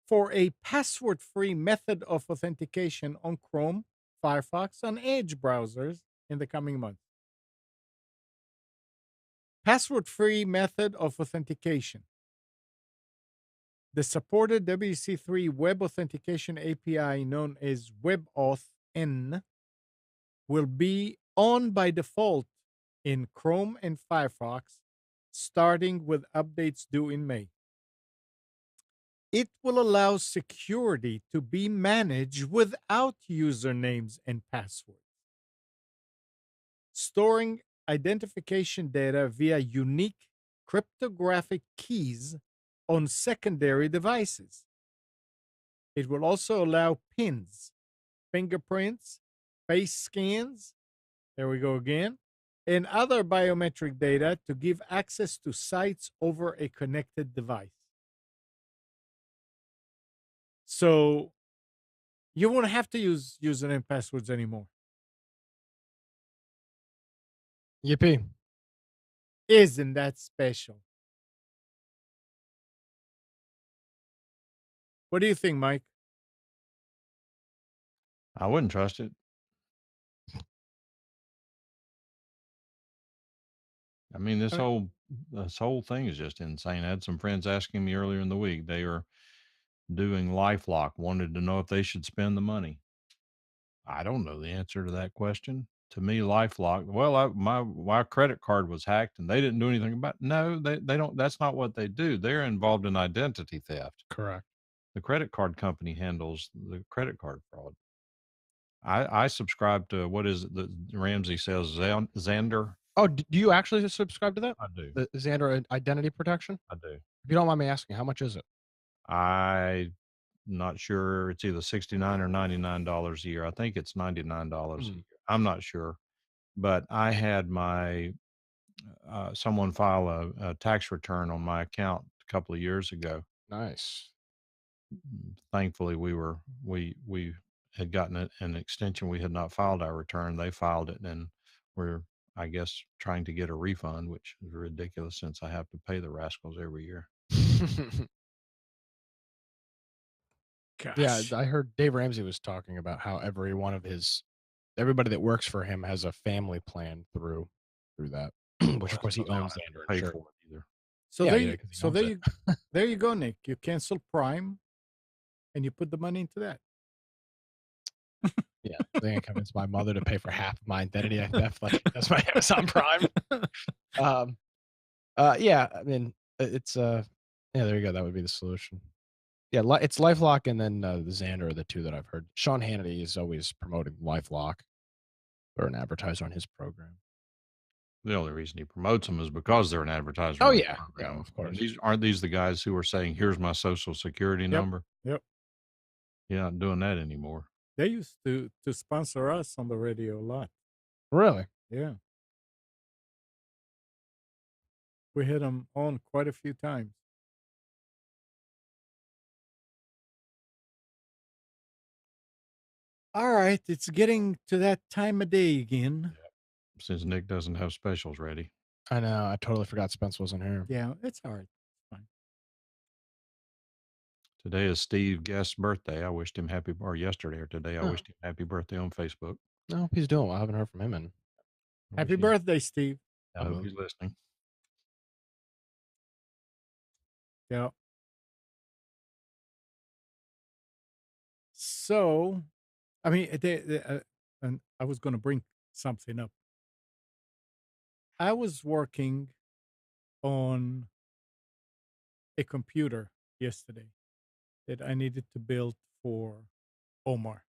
for a password-free method of authentication on Chrome, Firefox, and Edge browsers in the coming months. Password-free method of authentication. The supported WC3 web authentication API, known as WebAuthn, will be on by default in Chrome and Firefox, starting with updates due in May. It will allow security to be managed without usernames and passwords, storing identification data via unique cryptographic keys on secondary devices. It will also allow pins, fingerprints, face scans, there we go again, and other biometric data to give access to sites over a connected device. So you won't have to use username passwords anymore. Yippee. Isn't that special? What do you think, Mike? I wouldn't trust it. I mean, this Uh, whole thing is just insane. I had some friends asking me earlier in the week. They are doing LifeLock, wanted to know if they should spend the money. I don't know the answer to that question. To me, LifeLock, well, my credit card was hacked and they didn't do anything about it. No, they don't. That's not what they do. They're involved in identity theft. Correct. The credit card company handles the credit card fraud. I subscribe to what is it that Ramsey says, Xander. Oh, do you actually subscribe to that? I do. The Xandra Identity Protection? I do. If you don't mind me asking, how much is it? I'm not sure. It's either $69 or $99 a year. I think it's $99 a year. I'm not sure. But I had my someone file a tax return on my account a couple of years ago. Nice. Thankfully, we had gotten an extension. We had not filed our return. They filed it, and we're, I guess, trying to get a refund, which is ridiculous since I have to pay the rascals every year. Yeah, Gosh. I heard Dave Ramsey was talking about how everybody that works for him has a family plan through that, which of course he So they don't owns have the to Android pay shirt. for it either. So Yeah, there yeah, you 'cause he so owns there it. you there you go, Nick. You cancel Prime and you put the money into that. Yeah, they can convince my mother to pay for half of my identity theft. Like that's my Amazon Prime. Yeah, I mean, it's yeah, there you go. That would be the solution. Yeah, it's LifeLock and then the Xander are the two that I've heard. Sean Hannity is always promoting LifeLock or an advertiser on his program. The only reason he promotes them is because they're an advertiser Oh on his yeah, yeah, program. of I mean, course. aren't these the guys who are saying, "Here's my social security Yep. number"? Yep. You're not doing that anymore. They used to sponsor us on the radio a lot. Really? Yeah. We hit them on quite a few times. All right, it's getting to that time of day again. Since Nick doesn't have specials ready. I know. I totally forgot Spence wasn't here. Yeah, it's all right. It's fine. Today is Steve Guest's birthday. I wished him happy, or yesterday or today, I Oh. wished him happy birthday on Facebook. No, hope he's doing well. I haven't heard from him in. Happy birthday, Steve. I hope he's listening. Yeah. So, I mean, and I was going to bring something up. I was working on a computer yesterday that I needed to build for Omar.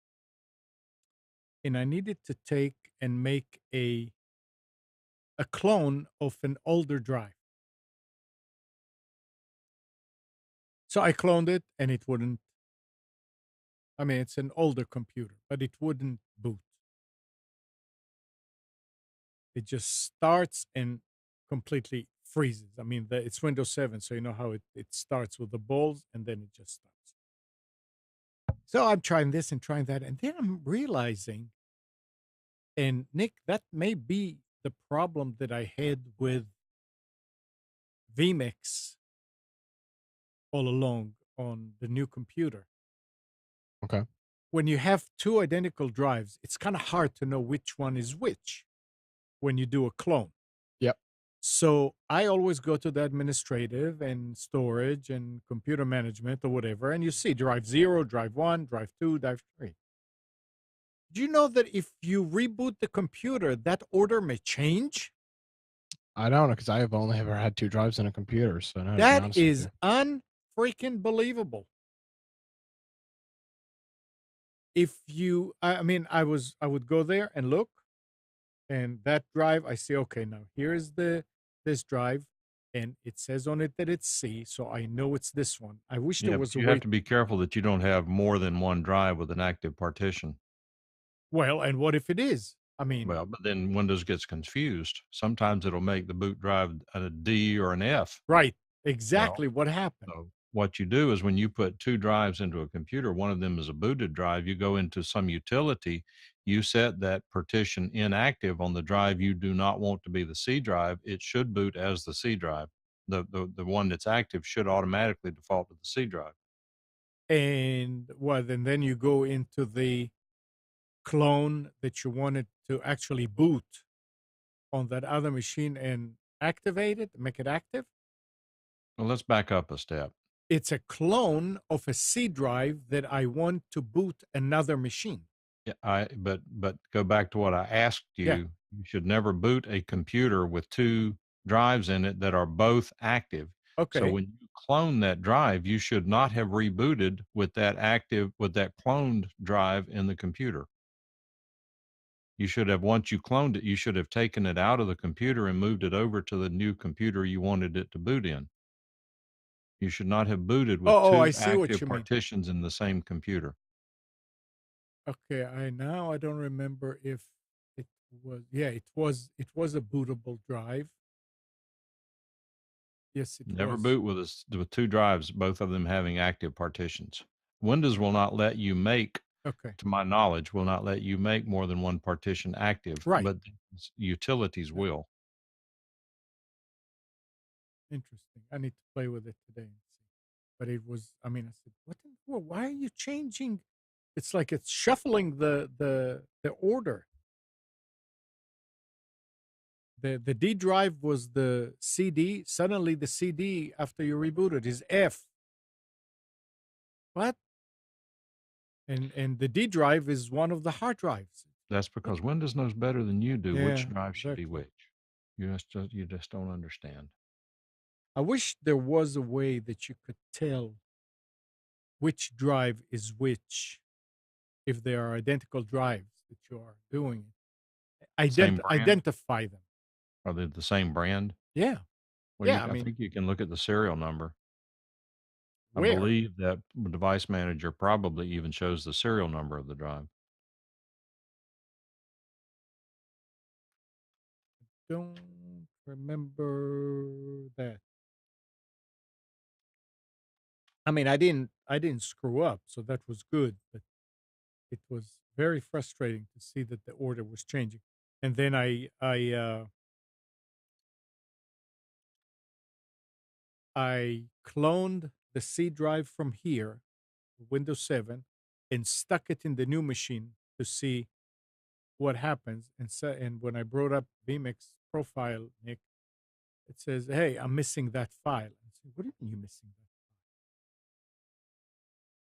And I needed to take and make a clone of an older drive. So I cloned it and it wouldn't. I mean, it's an older computer, but it wouldn't boot. It just starts and completely freezes. I mean, it's Windows 7, so you know how it starts with the balls and then it just stops. So I'm trying this and trying that, and then I'm realizing, and Nick, that may be the problem that I had with vMix all along on the new computer. Okay. When you have two identical drives, it's kind of hard to know which one is which when you do a clone. Yep. So I always go to the administrative and storage and computer management or whatever, and you see drive 0, drive 1, drive 2, drive 3. Do you know that if you reboot the computer, that order may change? I don't know because I have only ever had 2 drives in a computer, so no, to be That honest with is you. unfreaking believable. If you, I mean, I would go there and look, and that drive, I say, okay, now here's this drive, and it says on it that it's C, so I know it's this one. I wish there Yeah, but was a you have way. to be careful that you don't have more than one drive with an active partition. Well, and what if it is? I mean, Well, but then Windows gets confused. Sometimes it'll make the boot drive a D or an F. right, Well, exactly what happened. so what you do is when you put 2 drives into a computer, one of them is a booted drive, you go into some utility, you set that partition inactive on the drive you do not want to be the C drive, it should boot as the C drive. The one that's active should automatically default to the C drive. And what? And then you go into the clone that you wanted to actually boot on that other machine and activate it, make it active. Well, let's back up a step. It's a clone of a C drive that I want to boot another machine. Yeah, but go back to what I asked you. Yeah. You should never boot a computer with 2 drives in it that are both active. So Okay. when you clone that drive, you should not have rebooted with that cloned drive in the computer. You should have, once you cloned it, you should have taken it out of the computer and moved it over to the new computer you wanted it to boot in. You should not have booted with Oh, I 2 see what active you mean. partitions in the same computer. Okay, I don't remember if it was. Yeah, it was a bootable drive. Yes, it Never was. boot with 2 drives, both of them having active partitions. Windows will not let you make, Okay. to my knowledge, will not let you make more than one partition active, Right. but utilities Yeah. will. Interesting. I need to play with it today and see. But it was. I mean, I said, "What? Why are you changing?" It's like it's shuffling the order. The D drive was the CD. Suddenly, the CD after you reboot it is F. What? And the D drive is one of the hard drives. That's because Windows knows better than you do Yeah, which drive should be exactly. which. You just don't understand. I wish there was a way that you could tell which drive is which if they are identical drives that you are doing. Same brand? Identify them. Are they the same brand? Yeah. Well, Yeah. I I mean, think you can look at the serial number. I where? believe that Device Manager probably even shows the serial number of the drive. Don't remember that. I mean, I didn't screw up, so that was good. But it was very frustrating to see that the order was changing. And then I cloned the C drive from here, Windows 7, and stuck it in the new machine to see what happens. And when I brought up vmix profile, Nick, it says, "Hey, I'm missing that file." I said, "What do you mean you're missing that?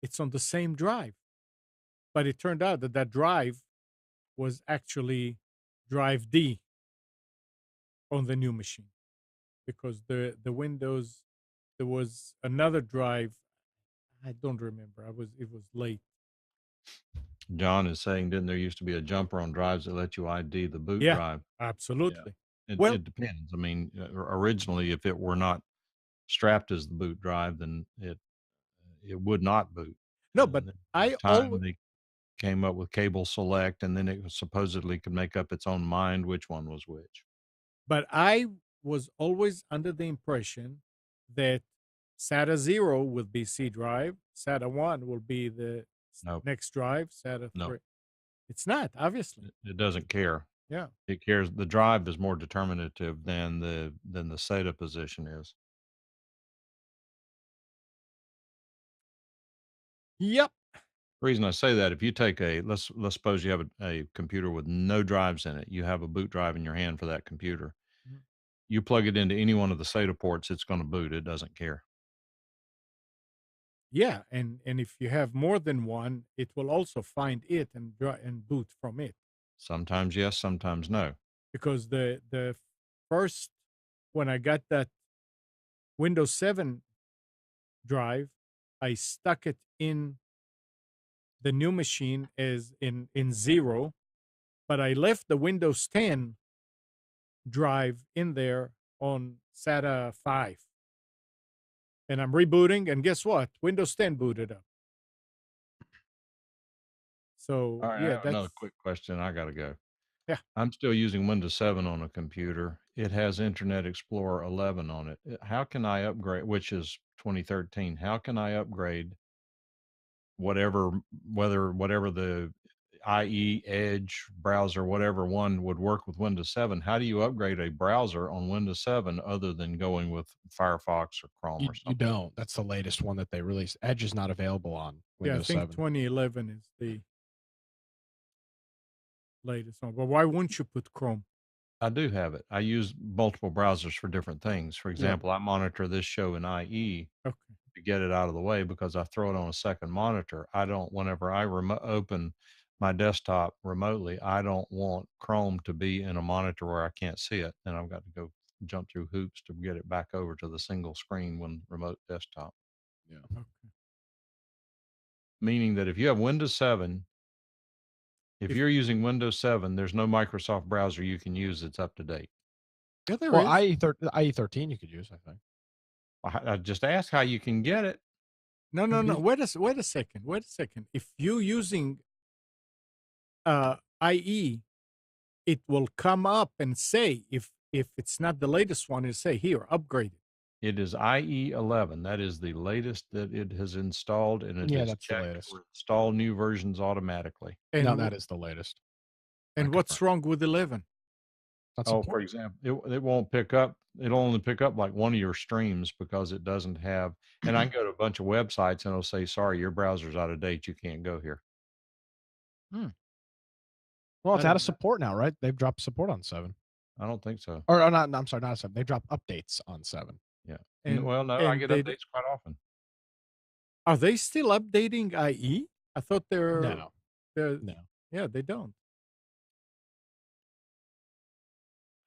It's on the same drive." But it turned out that that drive was actually drive D on the new machine, because the Windows, there was another drive. I don't remember. It was late. John is saying, didn't there used to be a jumper on drives that let you ID the boot Yeah, drive? Yeah, absolutely. it, Well, it depends. I mean, originally, if it were not strapped as the boot drive, then it would not boot. no, but And then I with time, always they came up with cable select, and then it supposedly could make up its own mind which one was which. but I was always under the impression that SATA 0 will be C drive, SATA 1 will be the No, next drive, SATA no, 3. It's not, obviously. it doesn't care. Yeah. It cares. The drive is more determinative than the SATA position is. Yep. The reason I say that, if you take let's suppose you have a computer with no drives in it, you have a boot drive in your hand for that computer. Mhm. You plug it into any one of the SATA ports, it's going to boot. It doesn't care. Yeah, and if you have more than one, it will also find it and boot from it, Sometimes yes, sometimes no. because the first, when I got that Windows 7 drive, I stuck it in the new machine as in 0, but I left the Windows 10 drive in there on SATA 5. And I'm rebooting, and guess what? Windows 10 booted up. So, All right, I yeah, have that's another quick question. I got to go. yeah. I'm still using Windows 7 on a computer. It has Internet Explorer 11 on it. How can I upgrade, which is 2013? How can I upgrade whatever, whatever the IE, Edge browser, whatever one would work with Windows 7? How do you upgrade a browser on Windows 7 other than going with Firefox or Chrome or You something? don't. That's the latest one that they released. Edge is not available on Yeah, I Windows think 7. 2011 is the latest one. But why wouldn't you put Chrome? I do have it. I use multiple browsers for different things. For Yeah. example, I monitor this show in IE Okay. to get it out of the way because I throw it on a second monitor. I don't, whenever I open my desktop remotely, I don't want Chrome to be in a monitor where I can't see it. And I've got to go jump through hoops to get it back over to the single screen when remote desktop. Yeah. Okay. Meaning that if you have Windows 7, if If you're using Windows 7, there's no Microsoft browser you can use that's up to date. Yeah, there Well, is. IE13 you could use, I think. I just asked how you can get it. No, no, no. Wait a second. Wait a second. If you're using IE, it will come up and say, if it's not the latest one, it say here, upgrade it. It is IE 11. That is the latest that it has installed, and it Yeah, has that's the checked latest. for install new versions automatically. And No, that is the latest. and I what's confirm. wrong with 11? Not Oh, for support. example, it won't pick up. It'll only pick up like one of your streams because it doesn't have. And I can go to a bunch of websites and it'll say, "Sorry, your browser's out of date. You can't go here." Hmm. Well, I it's out didn't of know. support now, right? They've dropped support on 7. I don't think so. Or not, no, I'm sorry, not 7. They've dropped updates on 7. Yeah. And Well, no, I and get they updates quite often. are they still updating IE? I thought No. they're No. yeah, they don't.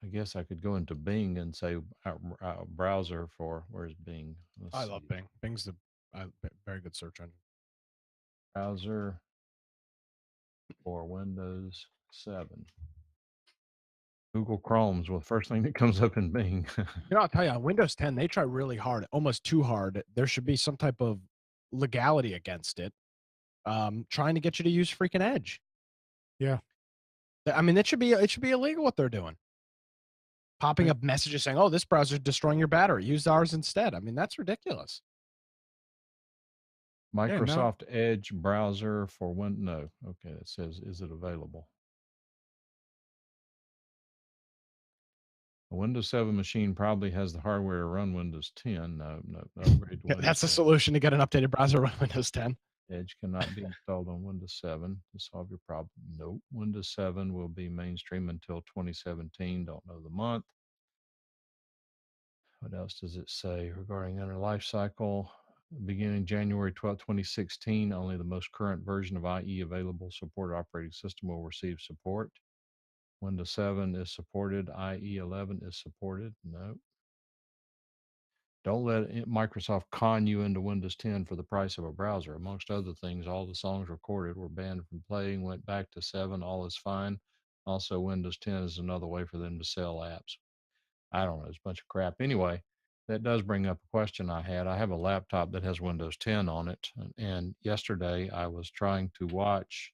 I guess I could go into Bing and say browser for where's Bing? Let's I see. love Bing. Bing's the very good search engine. Browser for Windows 7. Google Chrome's well, the first thing that comes up in Bing. You know, I'll tell you, on Windows 10, they try really hard, almost too hard. There should be some type of legality against it, trying to get you to use freaking Edge. Yeah. I mean, it should be illegal what they're doing. Popping Yeah. up messages saying, "Oh, this browser's destroying your battery. Use ours instead." I mean, that's ridiculous. Yeah, no. Microsoft Edge browser for no. Okay, it says, is it available? A Windows 7 machine probably has the hardware to run Windows 10. No, upgrade to Yeah, Windows that's a 7. solution to get an updated browser on Windows 10. Edge cannot be installed on Windows 7 to solve your problem. Nope. Windows 7 will be mainstream until 2017. Don't know the month. What else does it say regarding inner life cycle? Beginning January 12, 2016, only the most current version of IE available supported operating system will receive support. Windows 7 is supported. IE 11 is supported. No. Don't let Microsoft con you into Windows 10 for the price of a browser. Amongst other things, all the songs recorded were banned from playing, went back to 7. All is fine. Also, Windows 10 is another way for them to sell apps. I don't know. It's a bunch of crap. Anyway, that does bring up a question I had. I have a laptop that has Windows 10 on it. And yesterday I was trying to watch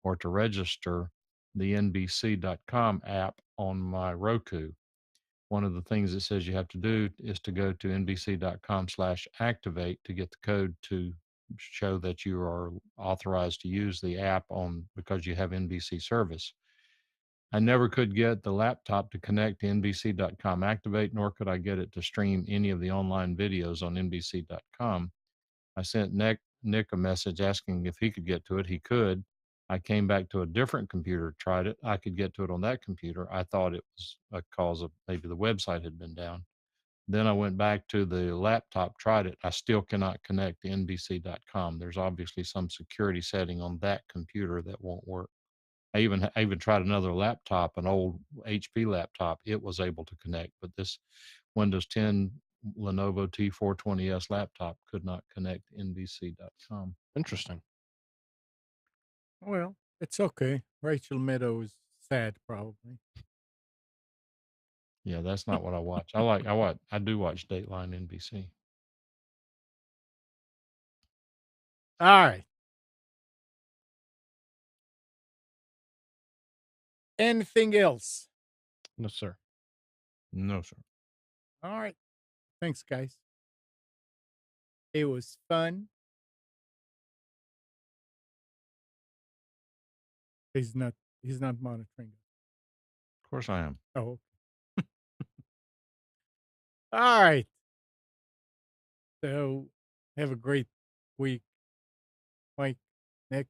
or to register the NBC.com app on my Roku. One of the things it says you have to do is to go to nbc.com/activate to get the code to show that you are authorized to use the app because you have NBC service. I never could get the laptop to connect to NBC.com Activate, nor could I get it to stream any of the online videos on NBC.com. I sent Nick a message asking if he could get to it. He could. I came back to a different computer, tried it. I could get to it on that computer. I thought it was a cause of maybe the website had been down. Then I went back to the laptop, tried it. I still cannot connect to NBC.com. There's obviously some security setting on that computer that won't work. I even tried another laptop, an old HP laptop. It was able to connect, but this Windows 10 Lenovo T420S laptop could not connect to NBC.com. Interesting. Well, it's okay. Rachel Meadows sad, probably. Yeah, that's not what I watch. I do watch Dateline NBC. All right. Anything else? No, sir. No, sir. All right. Thanks, guys. It was fun. He's not monitoring. Of course I am. Oh. All right. So have a great week. Mike, Nick.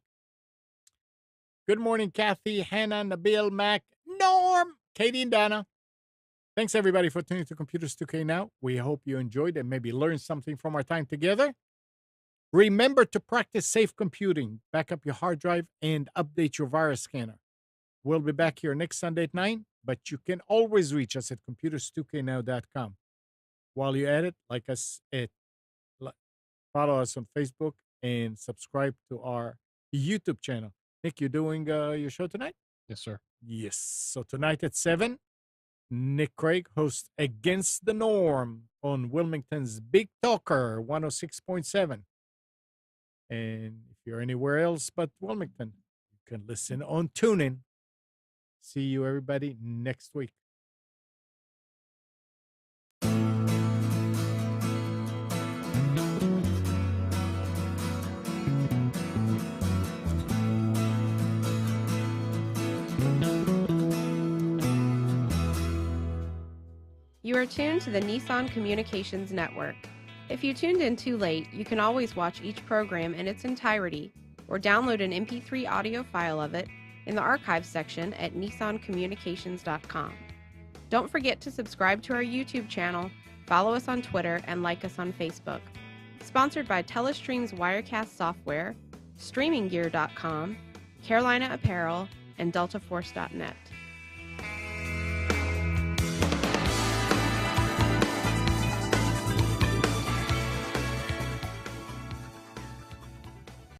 Good morning, Kathy, Hannah, Nabil, Mac, Norm, Katie, and Dana. Thanks, everybody, for tuning to Computers 2K Now. We hope you enjoyed and maybe learned something from our time together. Remember to practice safe computing, back up your hard drive, and update your virus scanner. We'll be back here next Sunday at 9, but you can always reach us at computers2know.com. While you're at it, follow us on Facebook and subscribe to our YouTube channel. Nick, you're doing your show tonight? Yes, sir. Yes. So tonight at 7, Nick Craig hosts Against the Norm on Wilmington's Big Talker 106.7. And if you're anywhere else but Wilmington, you can listen on TuneIn. See you, everybody, next week. You are tuned to the Nissan Communications Network. If you tuned in too late, you can always watch each program in its entirety or download an MP3 audio file of it in the archives section at nissancommunications.com. Don't forget to subscribe to our YouTube channel, follow us on Twitter, and like us on Facebook. Sponsored by Telestream's Wirecast software, StreamingGear.com, Carolina Apparel, and DeltaForce.net.